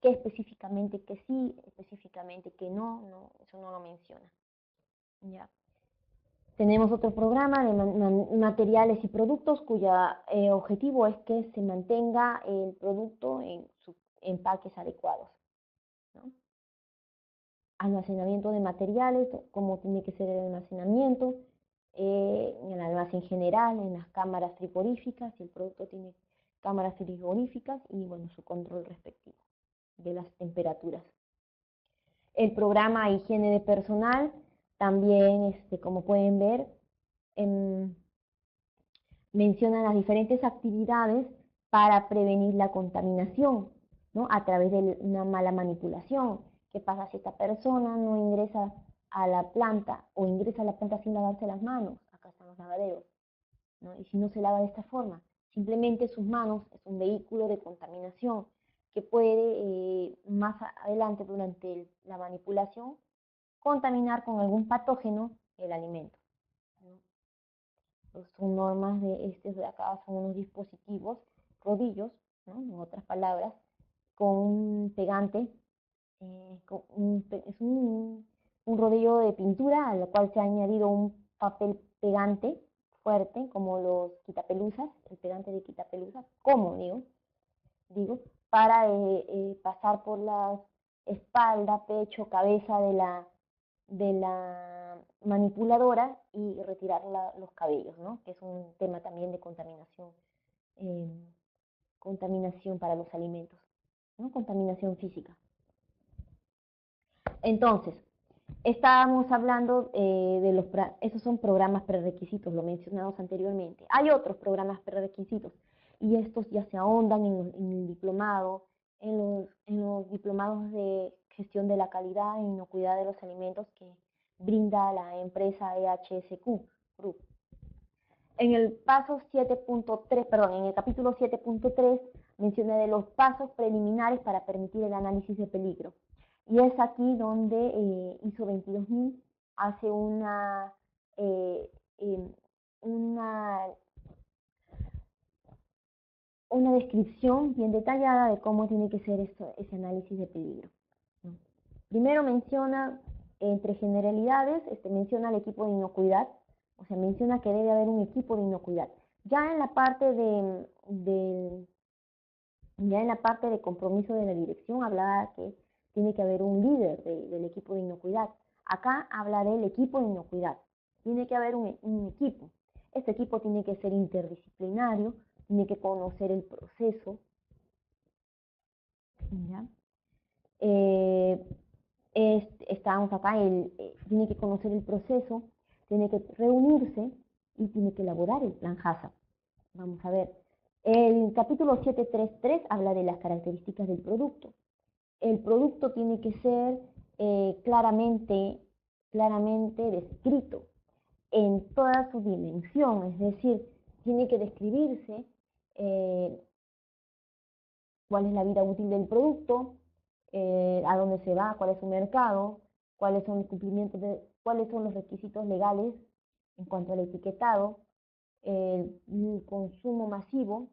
qué específicamente que sí, específicamente que no, eso no lo menciona. ¿Ya? Tenemos otro programa de materiales y productos cuya objetivo es que se mantenga el producto en sus empaques adecuados, ¿no? Almacenamiento de materiales, cómo tiene que ser el almacenamiento, en el almacén general, en las cámaras frigoríficas, si el producto tiene cámaras frigoríficas, y bueno, su control respectivo de las temperaturas. El programa higiene de personal también, como pueden ver, menciona las diferentes actividades para prevenir la contaminación, ¿no?, a través de una mala manipulación. ¿Qué pasa si esta persona no ingresa a la planta o ingresa a la planta sin lavarse las manos? Acá están los lavaderos, ¿no? Y si no se lava de esta forma, simplemente sus manos es un vehículo de contaminación que puede más adelante durante la manipulación contaminar con algún patógeno el alimento, ¿no? Son normas de acá, son unos dispositivos, rodillos, ¿no?, en otras palabras, con un pegante, es un rodillo de pintura al cual se ha añadido un papel pegante fuerte, como los quitapeluzas, el pegante de quitapeluzas, como digo, para pasar por la espalda, pecho, cabeza de la manipuladora y retirar los cabellos, ¿no?, que es un tema también de contaminación para los alimentos, ¿no?, contaminación física. Entonces, estábamos hablando esos son programas prerequisitos, lo mencionamos anteriormente. Hay otros programas prerequisitos y estos ya se ahondan en el diplomado, en los diplomados de gestión de la calidad e inocuidad de los alimentos que brinda la empresa EHSQ Group. En el paso 7.3, perdón, en el capítulo 7.3 menciona de los pasos preliminares para permitir el análisis de peligro. Y es aquí donde ISO 22000 hace una descripción bien detallada de cómo tiene que ser ese análisis de peligro. Primero menciona, entre generalidades, menciona el equipo de inocuidad, O sea, menciona que debe haber un equipo de inocuidad. Ya en la parte de compromiso de la dirección hablaba que tiene que haber un líder del equipo de inocuidad. Acá habla del equipo de inocuidad. Tiene que haber un equipo. Este equipo tiene que ser interdisciplinario, tiene que conocer el proceso. ¿Ya? Estamos acá, tiene que conocer el proceso, tiene que reunirse y tiene que elaborar el plan HACCP. Vamos a ver. El capítulo 7.3.3 habla de las características del producto. El producto tiene que ser claramente descrito en toda su dimensión, es decir, tiene que describirse cuál es la vida útil del producto, a dónde se va, cuál es su mercado, cuáles son cuáles son los requisitos legales en cuanto al etiquetado, el consumo masivo,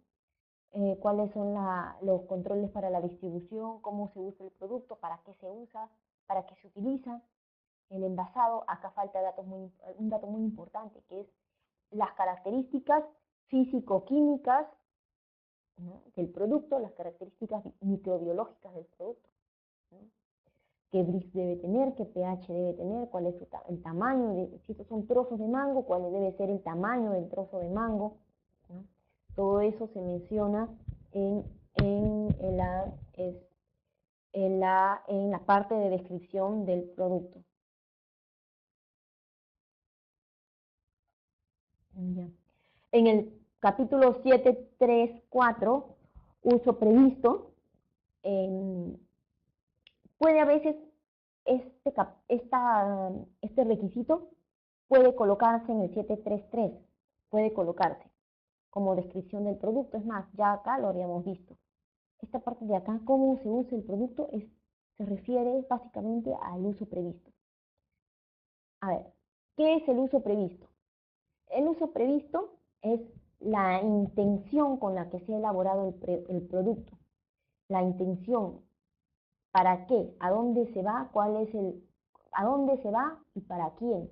cuáles son los controles para la distribución, cómo se usa el producto, para qué se usa, para qué se utiliza, el envasado. Acá falta un dato muy importante, que es las características físico-químicas, ¿no?, del producto, las características microbiológicas del producto, ¿no? Qué Brix debe tener, qué pH debe tener, cuál es el tamaño, si estos son trozos de mango, cuál debe ser el tamaño del trozo de mango, ¿no? Todo eso se menciona en la parte de descripción del producto. Ya. En el capítulo 7.3.4, uso previsto, puede a veces este requisito puede colocarse en el 7.3.3, puede colocarse como descripción del producto. Es más, ya acá lo habíamos visto. Esta parte de acá, cómo se usa el producto, se refiere básicamente al uso previsto. A ver, ¿qué es el uso previsto? El uso previsto es la intención con la que se ha elaborado el producto. La intención, ¿para qué? ¿A dónde se va? ¿A dónde se va y para quién?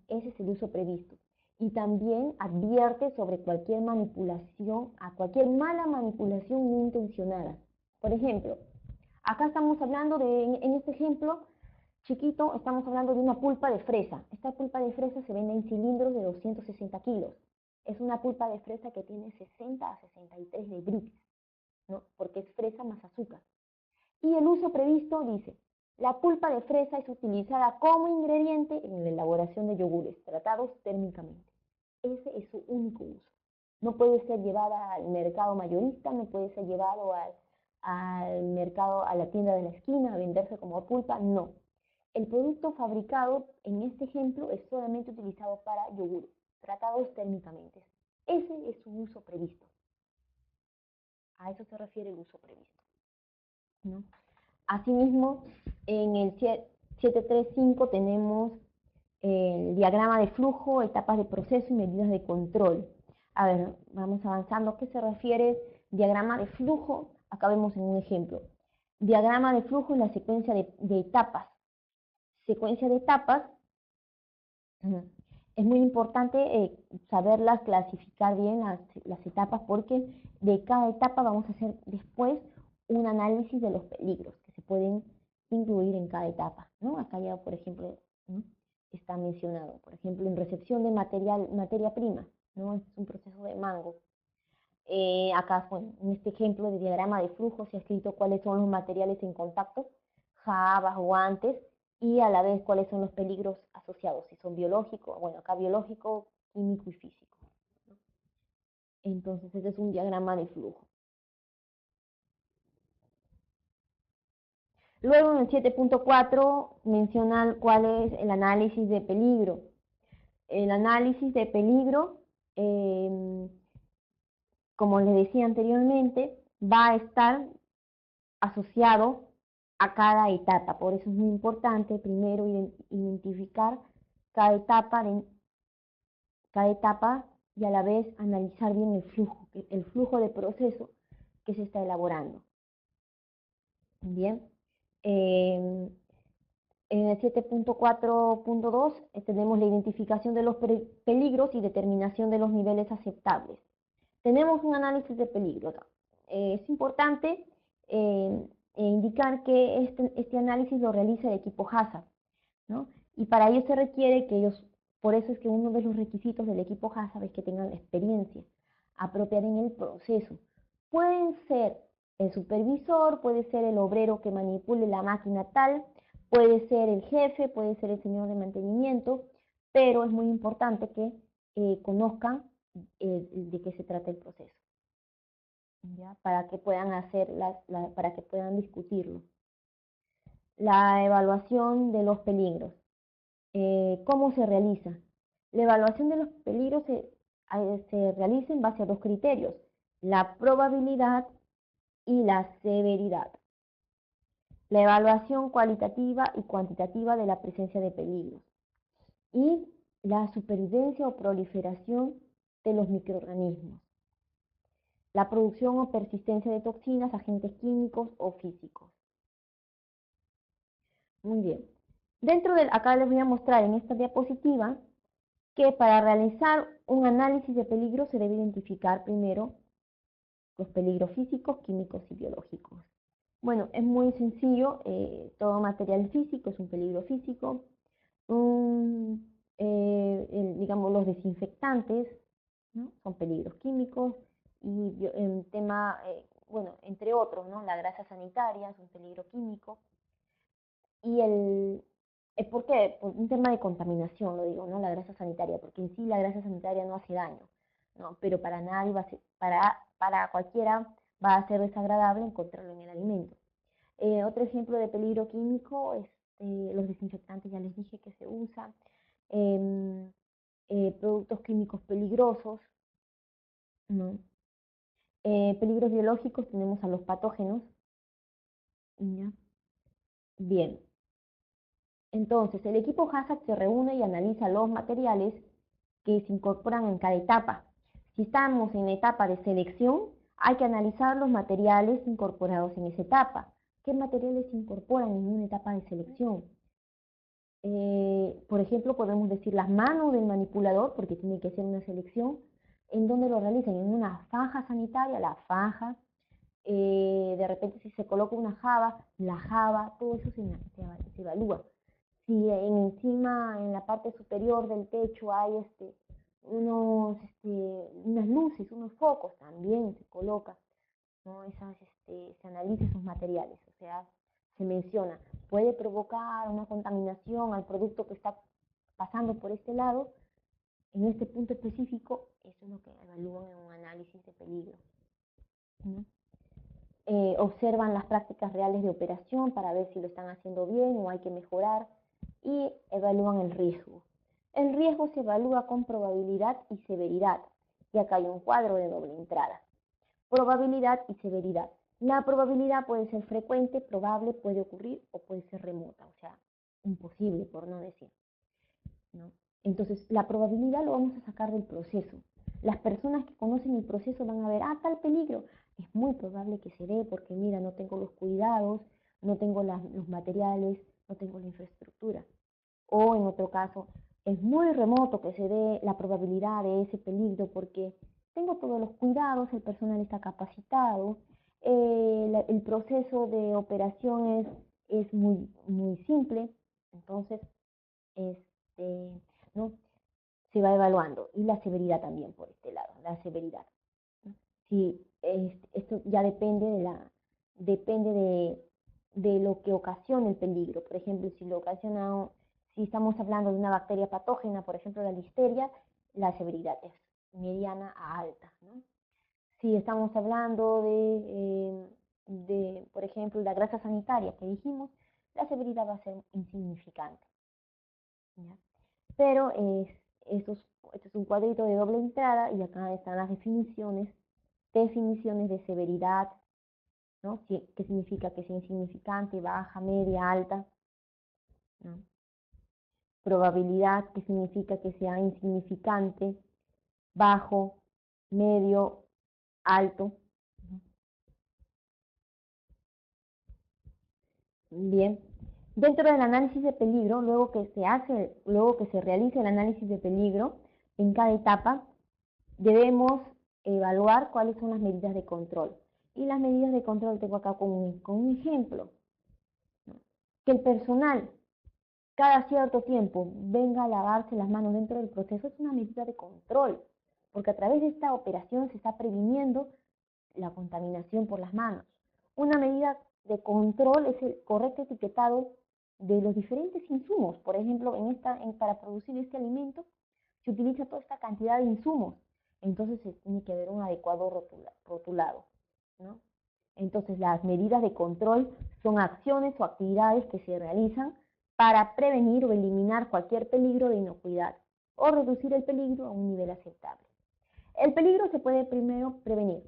Ese es el uso previsto. Y también advierte sobre cualquier manipulación, a cualquier mala manipulación no intencionada. Por ejemplo, acá estamos hablando en este ejemplo chiquito, estamos hablando de una pulpa de fresa. Esta pulpa de fresa se vende en cilindros de 260 kilos. Es una pulpa de fresa que tiene 60 a 63 de Brix, ¿no?, porque es fresa más azúcar. Y el uso previsto dice: la pulpa de fresa es utilizada como ingrediente en la elaboración de yogures tratados térmicamente. Ese es su único uso. No puede ser llevada al mercado mayorista, no puede ser llevado al mercado, a la tienda de la esquina, a venderse como pulpa, no. El producto fabricado en este ejemplo es solamente utilizado para yogures tratados térmicamente. Ese es su uso previsto. A eso se refiere el uso previsto, ¿no? Asimismo, en el 7.3.5 tenemos el diagrama de flujo, etapas de proceso y medidas de control. A ver, vamos avanzando. ¿A qué se refiere diagrama de flujo? Acá vemos en un ejemplo. Diagrama de flujo es la secuencia de etapas. Secuencia de etapas, es muy importante saberlas, clasificar bien las etapas, porque de cada etapa vamos a hacer después un análisis de los peligros que se pueden incluir en cada etapa, ¿no? Acá ya, por ejemplo, ¿no?, está mencionado, por ejemplo, en recepción de materia prima, ¿no? Es un proceso de mango. Acá, bueno, en este ejemplo de diagrama de flujo se ha escrito cuáles son los materiales en contacto, jabas, guantes, y a la vez cuáles son los peligros asociados, si son biológicos, bueno, acá biológico, químico y físico. Entonces, este es un diagrama de flujo. Luego, en el 7.4 menciona cuál es el análisis de peligro. El análisis de peligro, como les decía anteriormente, va a estar asociado a cada etapa. Por eso es muy importante primero identificar cada etapa y a la vez analizar bien el flujo de proceso que se está elaborando. Bien. En el 7.4.2 tenemos la identificación de los peligros y determinación de los niveles aceptables. Tenemos un análisis de peligros. Es importante indicar que este análisis lo realiza el equipo HACCP, ¿no? Y para ello se requiere que ellos, por eso es que uno de los requisitos del equipo HACCP es que tengan la experiencia apropiada en el proceso. Pueden ser el supervisor, puede ser el obrero que manipule la máquina tal, puede ser el jefe, puede ser el señor de mantenimiento, pero es muy importante que conozcan de qué se trata el proceso, ¿ya? Para que puedan para que puedan discutirlo. La evaluación de los peligros. ¿Cómo se realiza? La evaluación de los peligros se realiza en base a dos criterios: la probabilidad y la severidad. La evaluación cualitativa y cuantitativa de la presencia de peligros y la supervivencia o proliferación de los microorganismos. La producción o persistencia de toxinas, agentes químicos o físicos. Muy bien. Acá les voy a mostrar en esta diapositiva que para realizar un análisis de peligro se debe identificar primero los peligros físicos, químicos y biológicos. Bueno, es muy sencillo, todo material físico es un peligro físico. Digamos, los desinfectantes, ¿no? Son peligros químicos, y bueno, entre otros, ¿no? La grasa sanitaria es un peligro químico. Y ¿por qué? Por un tema de contaminación, lo digo, ¿no? La grasa sanitaria, porque en sí la grasa sanitaria no hace daño, ¿no? Pero para nadie va a ser, para cualquiera va a ser desagradable encontrarlo en el alimento. Otro ejemplo de peligro químico es los desinfectantes, ya les dije que se usan. Productos químicos peligrosos, ¿no? Peligros biológicos, tenemos a los patógenos, ¿ya? Bien. Entonces, el equipo HACCP se reúne y analiza los materiales que se incorporan en cada etapa. Si estamos en la etapa de selección, hay que analizar los materiales incorporados en esa etapa. ¿Qué materiales se incorporan en una etapa de selección? Por ejemplo, podemos decir las manos del manipulador, porque tiene que ser una selección. ¿En dónde lo realizan? En una faja sanitaria, la faja. De repente si se coloca una java, la java, todo eso se evalúa. Si encima, en la parte superior del techo hay unas luces, unos focos, también se coloca, ¿no? Se analiza esos materiales, o sea, se menciona, puede provocar una contaminación al producto que está pasando por este lado, en este punto específico. Eso es lo que evalúan en un análisis de peligro, ¿no? Observan las prácticas reales de operación para ver si lo están haciendo bien o hay que mejorar, y evalúan el riesgo. El riesgo se evalúa con probabilidad y severidad, y acá hay un cuadro de doble entrada. Probabilidad y severidad. La probabilidad puede ser frecuente, probable, puede ocurrir, o puede ser remota, o sea, imposible, por no decir, ¿no? Entonces, la probabilidad lo vamos a sacar del proceso. Las personas que conocen el proceso van a ver, tal peligro, es muy probable que se dé porque, mira, no tengo los cuidados, no tengo los materiales, no tengo la infraestructura. O en otro caso, es muy remoto que se dé la probabilidad de ese peligro porque tengo todos los cuidados, el personal está capacitado, el proceso de operación es muy, muy simple. Entonces, ¿no? Se va evaluando. Y la severidad también por este lado, la severidad, ¿no? Si esto ya depende de lo que ocasiona el peligro. Por ejemplo, si estamos hablando de una bacteria patógena, por ejemplo la listeria, la severidad es mediana a alta, ¿no? Si estamos hablando por ejemplo, la grasa sanitaria que dijimos, la severidad va a ser insignificante, ¿ya? Pero este es un cuadrito de doble entrada y acá están las definiciones de severidad, ¿no? ¿Qué significa? Que sea insignificante, baja, media, alta, ¿no? Probabilidad, que significa que sea insignificante, bajo, medio, alto. Bien, Dentro del análisis de peligro, luego que se realice el análisis de peligro, en cada etapa debemos evaluar cuáles son las medidas de control. Y las medidas de control tengo acá con un ejemplo. Que el personal cada cierto tiempo venga a lavarse las manos dentro del proceso es una medida de control, porque a través de esta operación se está previniendo la contaminación por las manos. Una medida de control es el correcto etiquetado de los diferentes insumos. Por ejemplo, para producir este alimento se utiliza toda esta cantidad de insumos, entonces se tiene que haber un adecuado rotulado, ¿no? Entonces las medidas de control son acciones o actividades que se realizan para prevenir o eliminar cualquier peligro de inocuidad o reducir el peligro a un nivel aceptable. El peligro se puede primero prevenir.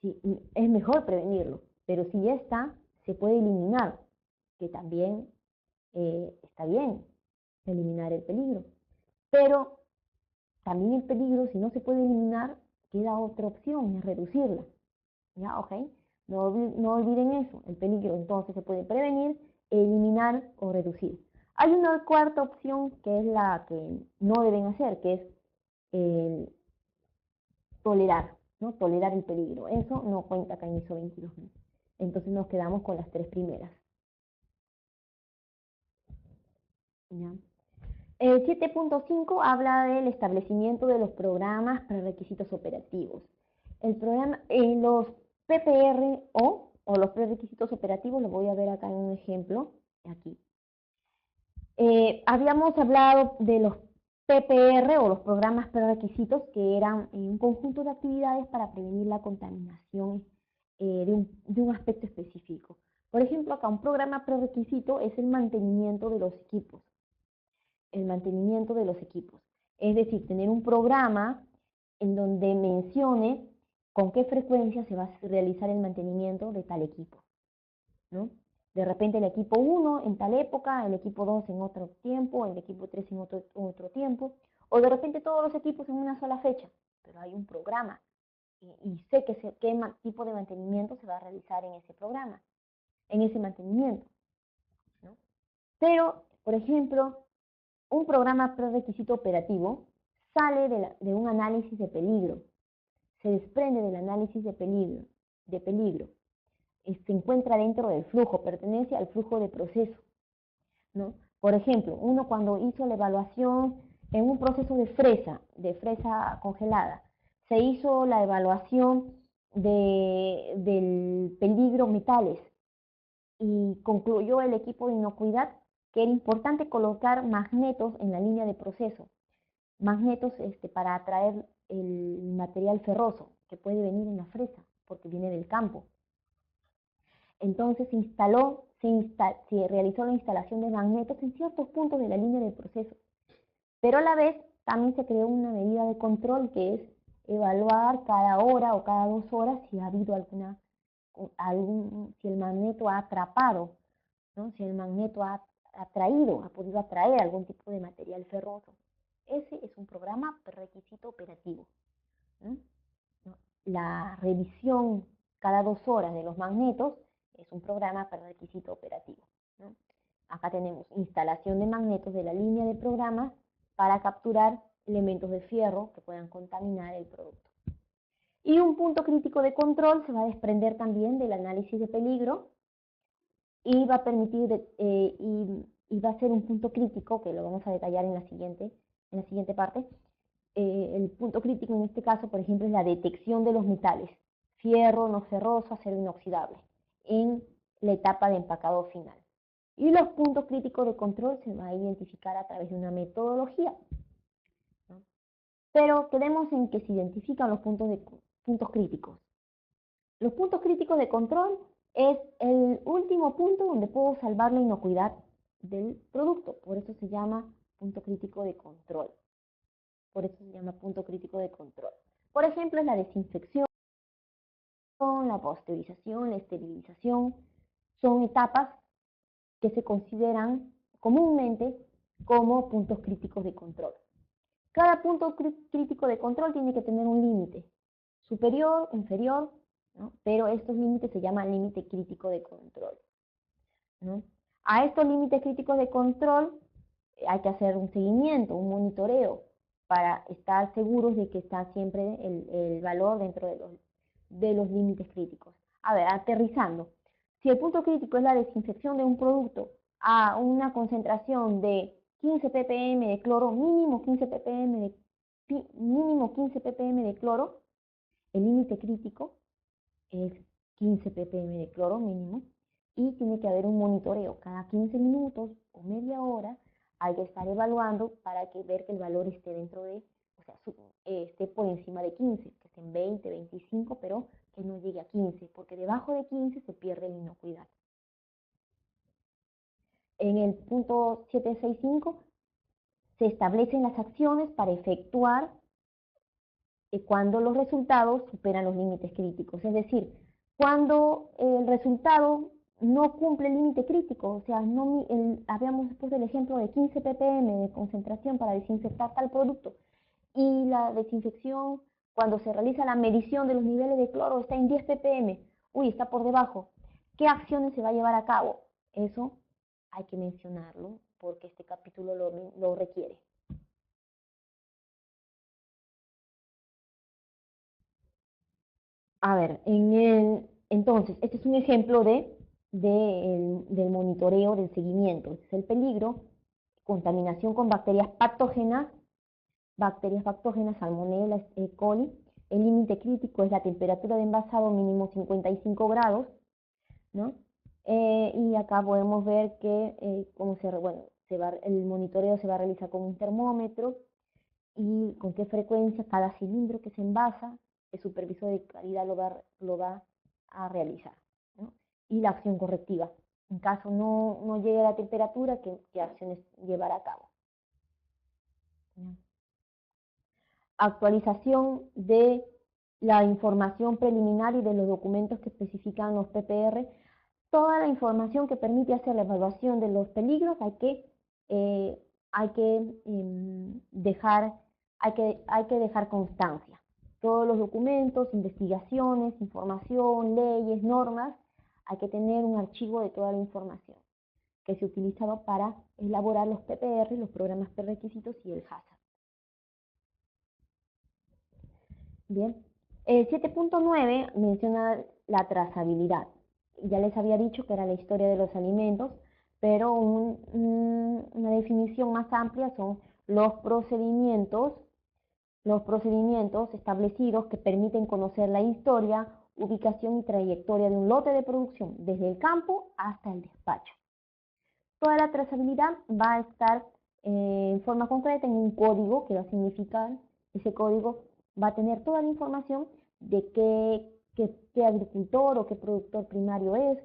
Sí, es mejor prevenirlo, pero si ya está, se puede eliminar, que también está bien eliminar el peligro. Pero también el peligro, si no se puede eliminar, queda otra opción, es reducirla. ¿Ya? ¿Ok? No olviden eso, el peligro entonces se puede prevenir, eliminar o reducir. Hay una cuarta opción que es la que no deben hacer, que es tolerar, ¿no? Tolerar el peligro. Eso no cuenta acá en ISO 22000. Entonces nos quedamos con las tres primeras. ¿Ya? El 7.5 habla del establecimiento de los programas para requisitos operativos. Los PPRO o los prerequisitos operativos, lo voy a ver acá en un ejemplo, aquí. Habíamos hablado de los PPR o los programas prerequisitos, que eran un conjunto de actividades para prevenir la contaminación de un aspecto específico. Por ejemplo, acá un programa prerequisito es el mantenimiento de los equipos. El mantenimiento de los equipos. Es decir, tener un programa en donde mencione con qué frecuencia se va a realizar el mantenimiento de tal equipo, ¿no? De repente el equipo 1 en tal época, el equipo 2 en otro tiempo, el equipo 3 en otro tiempo, o de repente todos los equipos en una sola fecha, pero hay un programa y sé qué tipo de mantenimiento se va a realizar en ese programa, en ese mantenimiento, ¿no? Pero, por ejemplo, un programa prerequisito operativo sale de un análisis de peligro, se desprende del análisis de peligro, se encuentra dentro del flujo, pertenece al flujo de proceso, ¿no? Por ejemplo, uno cuando hizo la evaluación en un proceso de fresa congelada, se hizo la evaluación del peligro metales y concluyó el equipo de inocuidad que era importante colocar magnetos en la línea de proceso, magnetos para atraer el material ferroso que puede venir en la fresa, porque viene del campo. Entonces se realizó la instalación de magnetos en ciertos puntos de la línea de proceso, pero a la vez también se creó una medida de control que es evaluar cada hora o cada 2 horas si ha habido si el magneto ha atrapado, ¿no? Si el magneto ha podido atraer algún tipo de material ferroso. Ese es un programa requisito operativo, ¿no? La revisión cada 2 horas de los magnetos es un programa requisito operativo, ¿no? Acá tenemos instalación de magnetos de la línea de programas para capturar elementos de fierro que puedan contaminar el producto. Y un punto crítico de control se va a desprender también del análisis de peligro y va a permitir, y va a ser un punto crítico, que lo vamos a detallar en la siguiente parte. El punto crítico en este caso, por ejemplo, es la detección de los metales, fierro no ferroso, acero inoxidable, en la etapa de empacado final. Y los puntos críticos de control se van a identificar a través de una metodología, ¿no? Pero quedemos en que se identifican los puntos críticos. Los puntos críticos de control es el último punto donde puedo salvar la inocuidad del producto, por eso se llama punto crítico de control. Por eso se llama punto crítico de control. Por ejemplo, es la desinfección, la pasteurización, la esterilización, son etapas que se consideran comúnmente como puntos críticos de control. Cada punto crítico de control tiene que tener un límite, superior, inferior, ¿no? Pero estos límites se llaman límite crítico de control. ¿no? A estos límites críticos de control hay que hacer un seguimiento, un monitoreo, para estar seguros de que está siempre el valor dentro de los límites críticos. A ver, aterrizando. Si el punto crítico es la desinfección de un producto a una concentración de 15 ppm de cloro, mínimo 15 ppm de cloro, el límite crítico es 15 ppm de cloro mínimo, y tiene que haber un monitoreo cada 15 minutos o media hora. Hay que estar evaluando para ver que el valor esté dentro de, o sea, esté por encima de 15, que esté en 20, 25, pero que no llegue a 15, porque debajo de 15 se pierde la inocuidad. En el punto 765 se establecen las acciones para efectuar cuando los resultados superan los límites críticos, es decir, cuando el resultado no cumple el límite crítico, o sea, habíamos puesto el ejemplo de 15 ppm de concentración para desinfectar tal producto, y la desinfección, cuando se realiza la medición de los niveles de cloro, está en 10 ppm, uy, está por debajo, ¿qué acciones se va a llevar a cabo? Eso hay que mencionarlo, porque este capítulo lo requiere. A ver, entonces, este es un ejemplo del monitoreo, del seguimiento. Este es el peligro: contaminación con bacterias patógenas, Salmonella, E. coli. El límite crítico es la temperatura de envasado mínimo 55 grados, ¿no? Y acá podemos ver que el monitoreo se va a realizar con un termómetro, y con qué frecuencia cada cilindro que se envasa, el supervisor de calidad lo va a realizar, ¿no? Y la acción correctiva. En caso no llegue a la temperatura, ¿qué acciones llevar a cabo? ¿No? Actualización de la información preliminar y de los documentos que especifican los PPR. Toda la información que permite hacer la evaluación de los peligros hay que dejar constancia. Todos los documentos, investigaciones, información, leyes, normas, hay que tener un archivo de toda la información que se utilizaba para elaborar los PPR, los programas prerequisitos y el hazard. Bien, el 7.9 menciona la trazabilidad. Ya les había dicho que era la historia de los alimentos, pero una definición más amplia son los procedimientos establecidos que permiten conocer la historia, ubicación y trayectoria de un lote de producción, desde el campo hasta el despacho. Toda la trazabilidad va a estar en forma concreta en un código que va a significar, ese código va a tener toda la información de qué agricultor o qué productor primario es,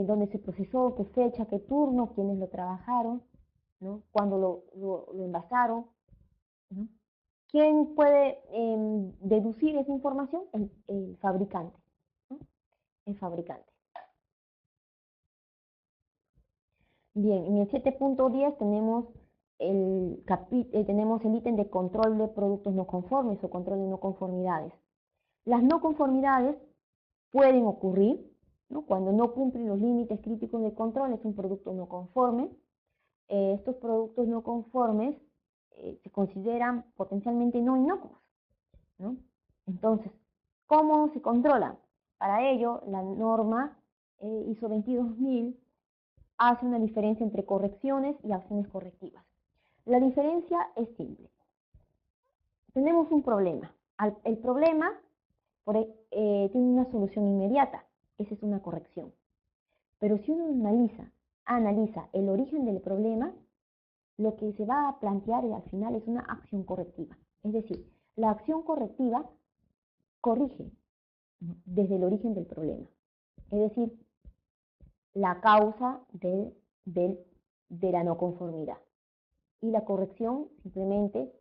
dónde se procesó, qué fecha, qué turno, quiénes lo trabajaron, ¿no? Cuándo lo envasaron, ¿no? ¿Quién puede deducir esa información? El fabricante, ¿no? El fabricante. Bien, en el 7.10 tenemos el ítem de control de productos no conformes o control de no conformidades. Las no conformidades pueden ocurrir, ¿no? Cuando no cumplen los límites críticos de control, es un producto no conforme. Estos productos no conformes se consideran potencialmente no inocuos, ¿no? Entonces, ¿cómo se controla? Para ello, la norma ISO 22000 hace una diferencia entre correcciones y acciones correctivas. La diferencia es simple. Tenemos un problema. El problema tiene una solución inmediata. Esa es una corrección. Pero si uno analiza el origen del problema, lo que se va a plantear al final es una acción correctiva. Es decir, la acción correctiva corrige desde el origen del problema. Es decir, la causa de la no conformidad. Y la corrección simplemente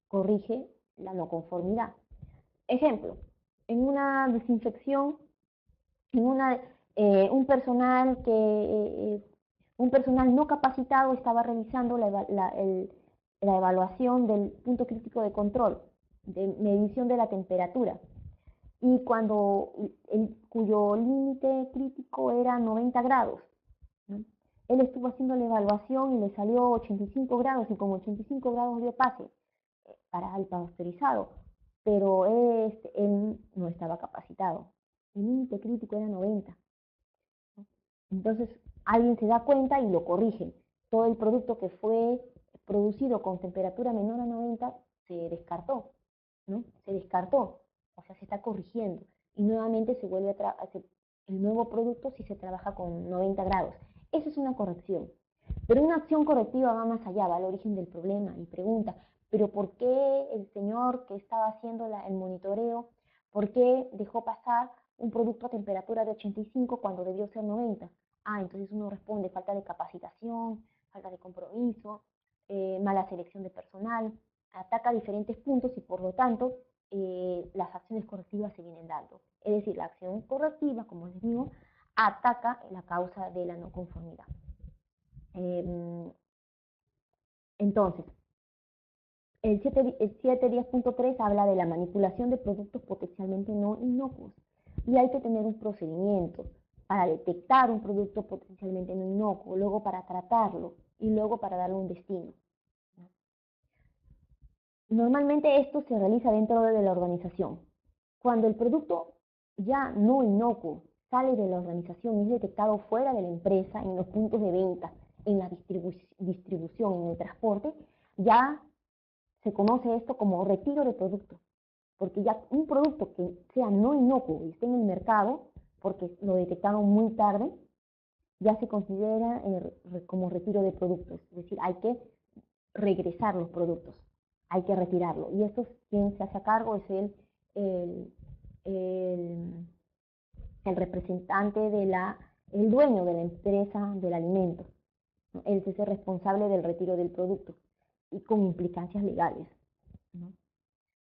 corrige la no conformidad. Ejemplo, en una desinfección, un personal no capacitado estaba realizando la evaluación del punto crítico de control, de medición de la temperatura, y cuyo límite crítico era 90 grados, ¿no? Él estuvo haciendo la evaluación y le salió 85 grados y con 85 grados dio pase para el pasteurizado, pero él no estaba capacitado. El límite crítico era 90. ¿No? Entonces, alguien se da cuenta y lo corrige. Todo el producto que fue producido con temperatura menor a 90 se descartó, ¿no? Se descartó, o sea, se está corrigiendo. Y nuevamente se vuelve a hacer el nuevo producto si se trabaja con 90 grados. Esa es una corrección. Pero una acción correctiva va más allá, va al origen del problema y pregunta, ¿pero por qué el señor que estaba haciendo el monitoreo, por qué dejó pasar un producto a temperatura de 85 cuando debió ser 90? Entonces uno responde falta de capacitación, falta de compromiso, mala selección de personal, ataca diferentes puntos y por lo tanto las acciones correctivas se vienen dando. Es decir, la acción correctiva, como les digo, ataca la causa de la no conformidad. Entonces, el 710.3 habla de la manipulación de productos potencialmente no inocuos y hay que tener un procedimiento para detectar un producto potencialmente no inocuo, luego para tratarlo y luego para darle un destino. Normalmente esto se realiza dentro de la organización. Cuando el producto ya no inocuo sale de la organización y es detectado fuera de la empresa, en los puntos de venta, en la distribución, en el transporte, ya se conoce esto como retiro de producto, porque ya un producto que sea no inocuo y esté en el mercado, porque lo detectaron muy tarde, ya se considera como retiro de productos, es decir, hay que regresar los productos, hay que retirarlo. Y esto, quien se hace a cargo es el, el, el representante el dueño de la empresa del alimento, ¿no? Él es el responsable del retiro del producto y con implicancias legales, ¿no?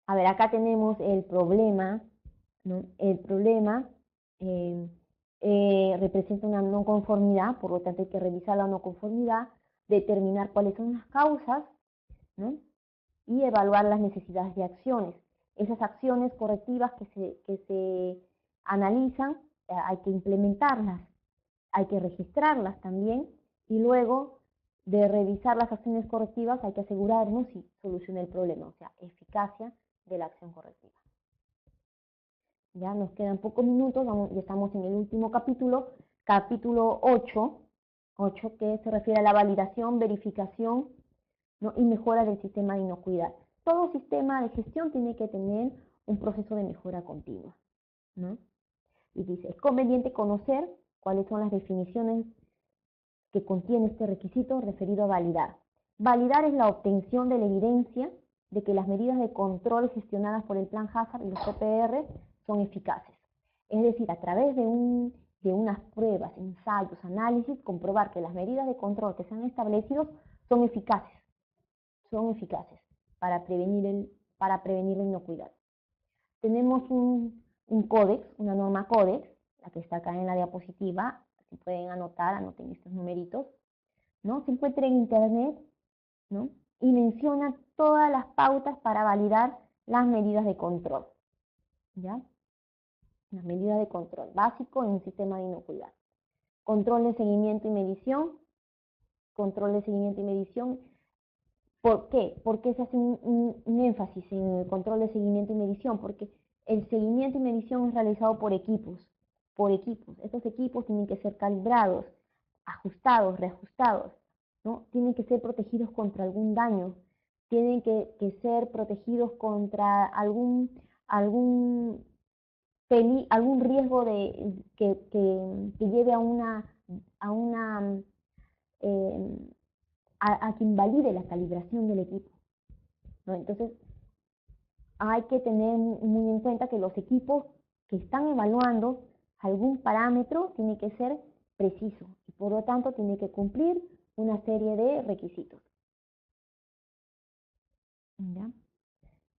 A ver, acá tenemos el problema, ¿no? El problema representa una no conformidad, por lo tanto hay que revisar la no conformidad, determinar cuáles son las causas, ¿no? Y evaluar las necesidades de acciones. Esas acciones correctivas que se analizan, hay que implementarlas, hay que registrarlas también y luego de revisar las acciones correctivas hay que asegurarnos si soluciona el problema, o sea, eficacia de la acción correctiva. Ya nos quedan pocos minutos, ya estamos en el último capítulo, capítulo 8, que se refiere a la validación, verificación, ¿no? Y mejora del sistema de inocuidad. Todo sistema de gestión tiene que tener un proceso de mejora continua, ¿no? Y dice, es conveniente conocer cuáles son las definiciones que contiene este requisito referido a validar. Validar es la obtención de la evidencia de que las medidas de control gestionadas por el Plan Hazard y los PPR son eficaces. Es decir, a través de unas pruebas, ensayos, análisis, comprobar que las medidas de control que se han establecido son eficaces para prevenir la inocuidad. Tenemos un códex, una norma códex, la que está acá en la diapositiva, si pueden anotar, anoten estos numeritos, ¿no? Se encuentra en internet, ¿no? Y menciona todas las pautas para validar las medidas de control, ¿ya? Las medidas de control básico en un sistema de inocuidad. Control de seguimiento y medición, control de seguimiento y medición. ¿Por qué? ¿Por qué se hace un énfasis en el control de seguimiento y medición? Porque el seguimiento y medición es realizado por equipos, Estos equipos tienen que ser calibrados, ajustados, reajustados, ¿no? Tienen que ser protegidos contra algún daño, tienen que ser protegidos contra algún riesgo que lleve eh, a que invalide la calibración del equipo, ¿no? Entonces, hay que tener muy en cuenta que los equipos que están evaluando algún parámetro tiene que ser preciso y por lo tanto tiene que cumplir una serie de requisitos. ¿Ya?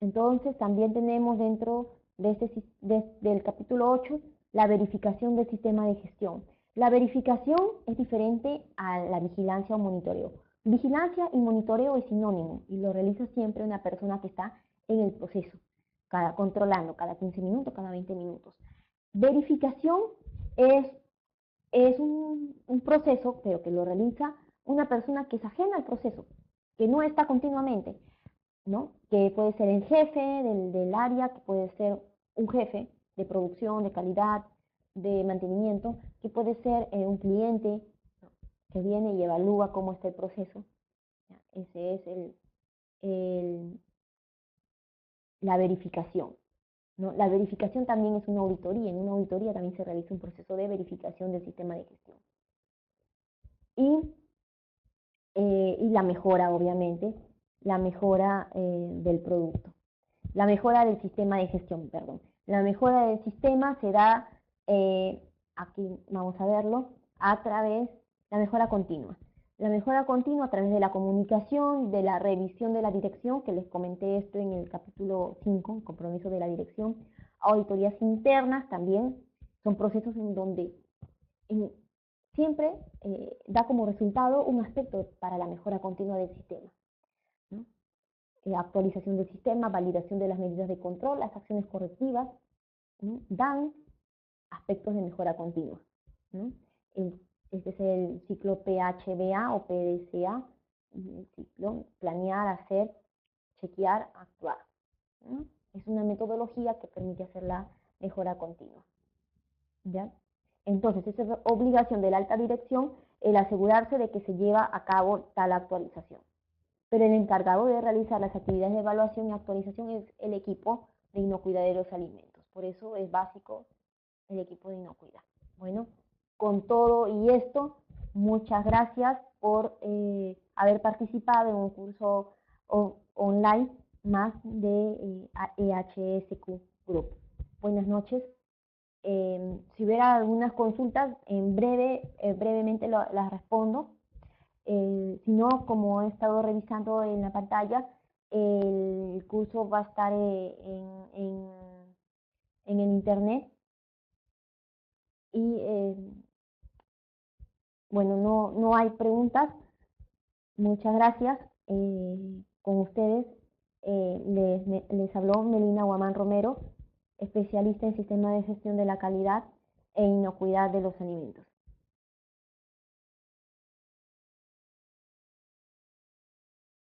Entonces, también tenemos dentro del capítulo 8 la verificación del sistema de gestión. La verificación es diferente a la vigilancia o monitoreo. Vigilancia y monitoreo es sinónimo y lo realiza siempre una persona que está en el proceso, controlando cada 15 minutos, cada 20 minutos. Verificación es es un proceso, pero que lo realiza una persona que es ajena al proceso, que no está continuamente, ¿no? Que puede ser el jefe del área, que puede ser un jefe de producción, de calidad, de mantenimiento, que puede ser un cliente, ¿no? Que viene y evalúa cómo está el proceso. ¿Ya? Ese es el, la verificación, ¿no? La verificación también es una auditoría. En una auditoría también se realiza un proceso de verificación del sistema de gestión. Y la mejora, obviamente, la mejora del producto. La mejora del sistema de gestión, perdón. La mejora del sistema se da, aquí vamos a verlo, a través, la mejora continua. La mejora continua a través de la comunicación, de la revisión de la dirección, que les comenté esto en el capítulo 5, compromiso de la dirección, auditorías internas también, son procesos en donde siempre da como resultado un aspecto para la mejora continua del sistema, ¿no? Actualización del sistema, validación de las medidas de control, las acciones correctivas, ¿no? Dan aspectos de mejora continua, ¿no? Este es el ciclo PHBA o PDCA, el ciclo planear, hacer, chequear, actuar, ¿no? Es una metodología que permite hacer la mejora continua, ¿ya? Entonces, esa es obligación de la alta dirección el asegurarse de que se lleva a cabo tal actualización. Pero el encargado de realizar las actividades de evaluación y actualización es el equipo de inocuidad de los alimentos. Por eso es básico el equipo de inocuidad. Bueno, con todo y esto, muchas gracias por haber participado en un curso online más de EHSQ Group. Buenas noches. Si hubiera algunas consultas, en brevemente las respondo. Si no, como he estado revisando en la pantalla, el curso va a estar en el internet y bueno, no hay preguntas. Muchas gracias. Con ustedes les habló Melina Guamán Romero, especialista en sistema de gestión de la calidad e inocuidad de los alimentos.